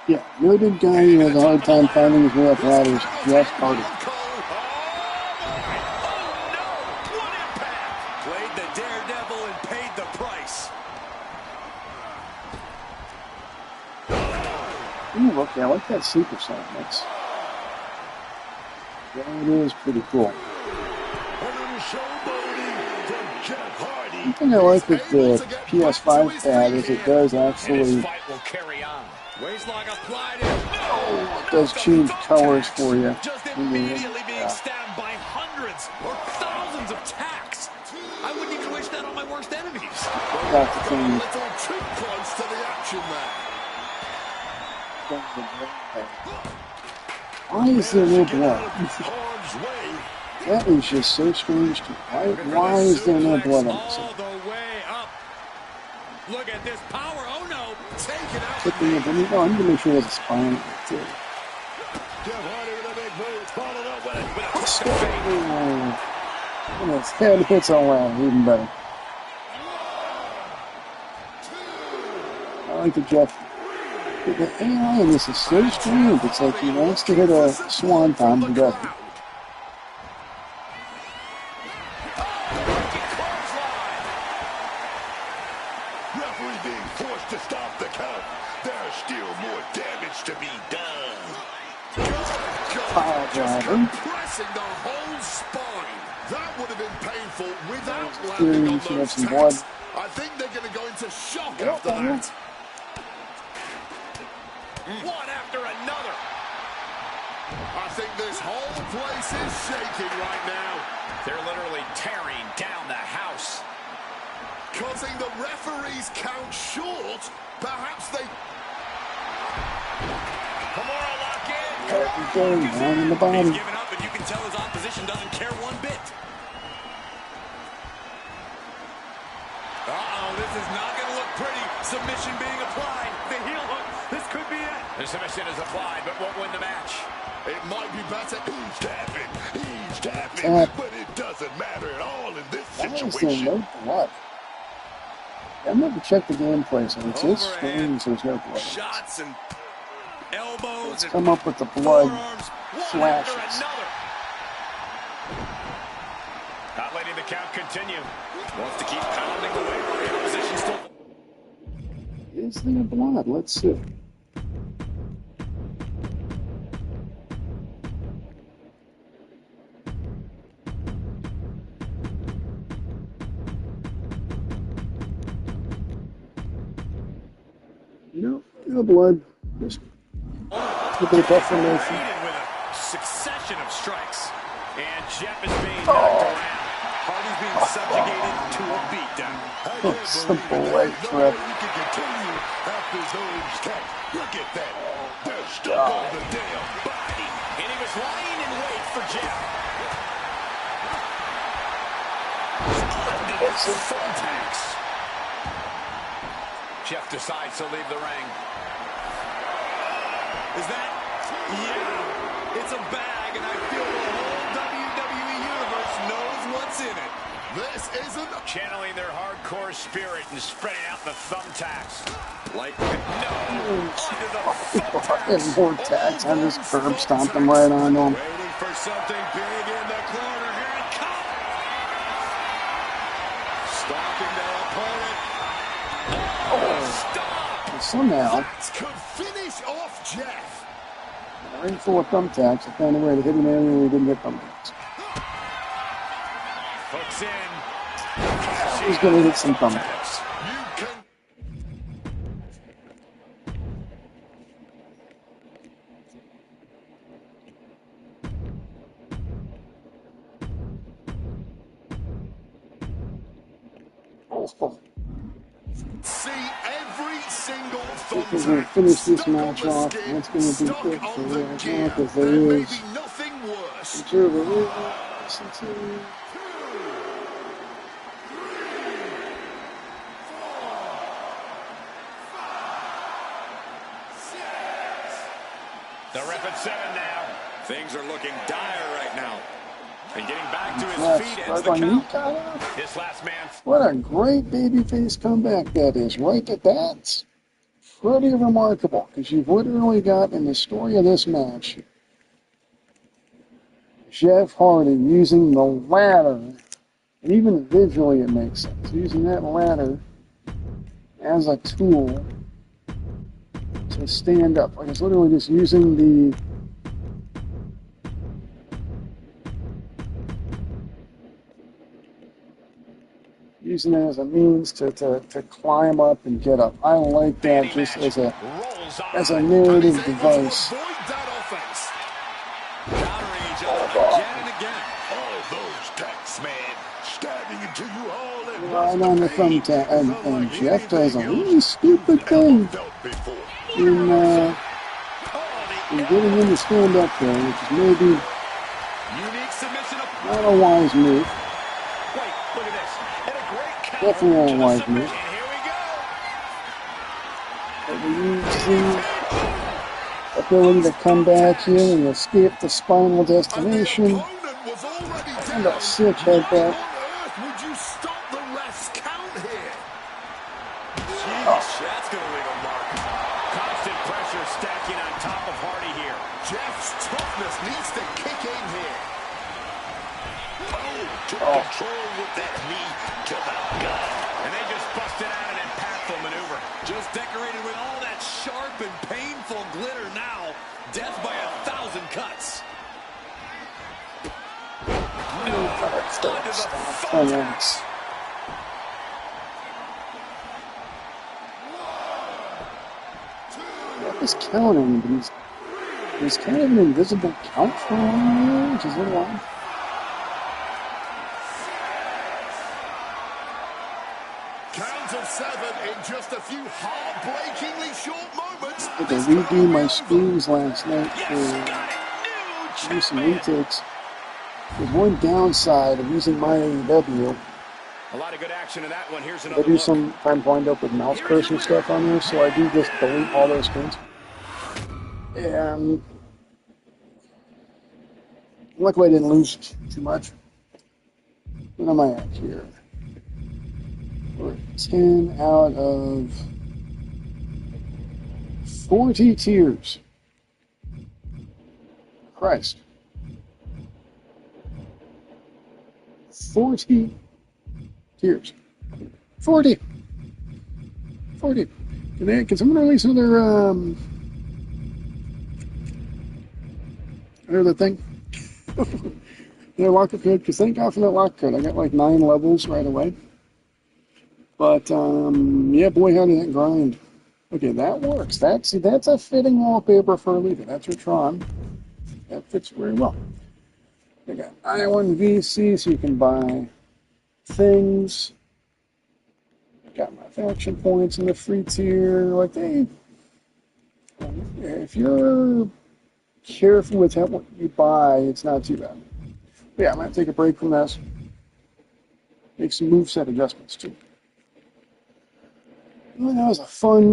Yeah, noted guy who has a hard time finding his way up ladders, Jeff Hardy. Played the daredevil and paid the price. Ooh, okay, I like that super sound mix. Yeah, it is pretty cool. One thing I like with the PS5 pad is it does actually... Oh, it does change colors for you. Just immediately being stabbed by hundreds or thousands of tacks. I wouldn't even wish that on my worst enemies. That's the thing. A little too close to the action there. Why is there no blood? That is just so strange to me. Why is there no blood on this? All the way up. Look at this power. Oh no. Take it out. Flipping it. I need to make sure there's a spine too. When his head hits a ladder, even better. I like the Jeff. The AI in this is so strange. It's like he wants to hit a swanton, but doesn't. Referee being forced to stop the count. There's still more damage to be done. Pressing the whole spine. That would have been painful without landing on those tacks. I think they're going to go into shock after that. One after another. I think this whole place is shaking right now. They're literally tearing down the house. Causing the referee's count short. Perhaps they... Kimura lock in. Down in the bottom. He's given up, but you can tell his opposition doesn't care one bit. Uh-oh, this is not going to look pretty. Submission being applied. The heel hook. This could be it. The submission is applied, but won't win the match. It might be better. He's tapping, but it doesn't matter at all in this Why is there situation. no blood? I've never checked the gameplay, so it's just strange there's no blood. Shots and elbows. Let's and come up with the blood forearms. One flashes. after another. Not letting the count continue. Wants to keep pounding away while the opposition still... Is there blood? Let's see. No blood. Just The big deformation. With a succession of strikes. And Jeff is being knocked around. Hardy's being subjugated to a beatdown. Simple leg trip. You can continue after those taps. Look at that. They're stuck on the damn body. And he was lying in wait for Jeff. Thumbtacks. Jeff decides to leave the ring. Is that? Yeah. It's a bag, and I feel the whole WWE Universe knows what's in it. This isn't Channeling their hardcore spirit and spreading out the thumbtacks. Like, no. Under the thumbtacks. And more tacks. I just curb stomped him right on him. Waiting for something big in the corner. Here it comes. Stalking their opponent. Stop. Somehow, that could finish off Jeff. a ring full of thumbtacks, I found a way to hit an area where he didn't hit thumbtacks. Hooks in. He's going to hit some thumbtacks. You can Oh, see every single if we're going to finish this match off, and it's going to be quick for real now, because there is nothing worse. sure there is. The ref at 7 now. Things are looking dire right now. And getting back to his Yes, feet ends right the on you, count. Kyle. This last man. What a great babyface comeback that is. Right at that. Pretty remarkable, because you've literally got in the story of this match Jeff Hardy using the ladder, and even visually it makes sense, using that ladder as a tool to stand up. Like it's literally just using it as a means to climb up and get up. I like that just as a narrative device. Avoid that offense. Countering each other again and again. All those tacks, man. Stabbing into you all at Right on the pain. thumbtack, and Unlike Jeff does a anything really else stupid I've thing ever felt before. in getting him to stand up there, which is maybe Unique submission of... not a wise move. Wait, look at this. And a great counter Definitely not a to the wise submission. move. And here we go. But when you see ability to come back here and escape the spinal destination, Opponent was already and down. a sick headbutt. How on earth would you stop the ref's count here? Jeez, that's going to leave a mark. Constant pressure stacking on top of Hardy here. Jeff's toughness needs to kick in here. Took control with that knee to the gut. And they just busted out an impactful maneuver. Just decorated with all that sharp and painful glitter now. Death by 1,000 cuts. Thanks. Jeff is counting, but he's kind of an invisible count for a while, which is a little odd. Count of 7 in just a few heartbreakingly short moments. I had to redo my screens last night Yes, for got it. New do some champion. retakes. There's one downside of using my AEW. A lot of good action in that one. Here's I another do look. sometimes wind up with mouse cursor stuff on there, so I do just delete all those screens. And luckily I didn't lose too much. What am I at here? We're at 10 out of 40 tiers. Christ. 40 tiers. 40. Can someone release another thing? Locker code, because thank God for that locker code. I got like 9 levels right away. But, yeah, boy, how did that grind. Okay, that works. That's a fitting wallpaper for a Leader. That's Retron. That fits very well. They got I1 VC, so you can buy things. Got my faction points in the free tier. Like if you're careful with what you buy, it's not too bad. But yeah, I might take a break from this. Make some moveset adjustments too. Well, that was a fun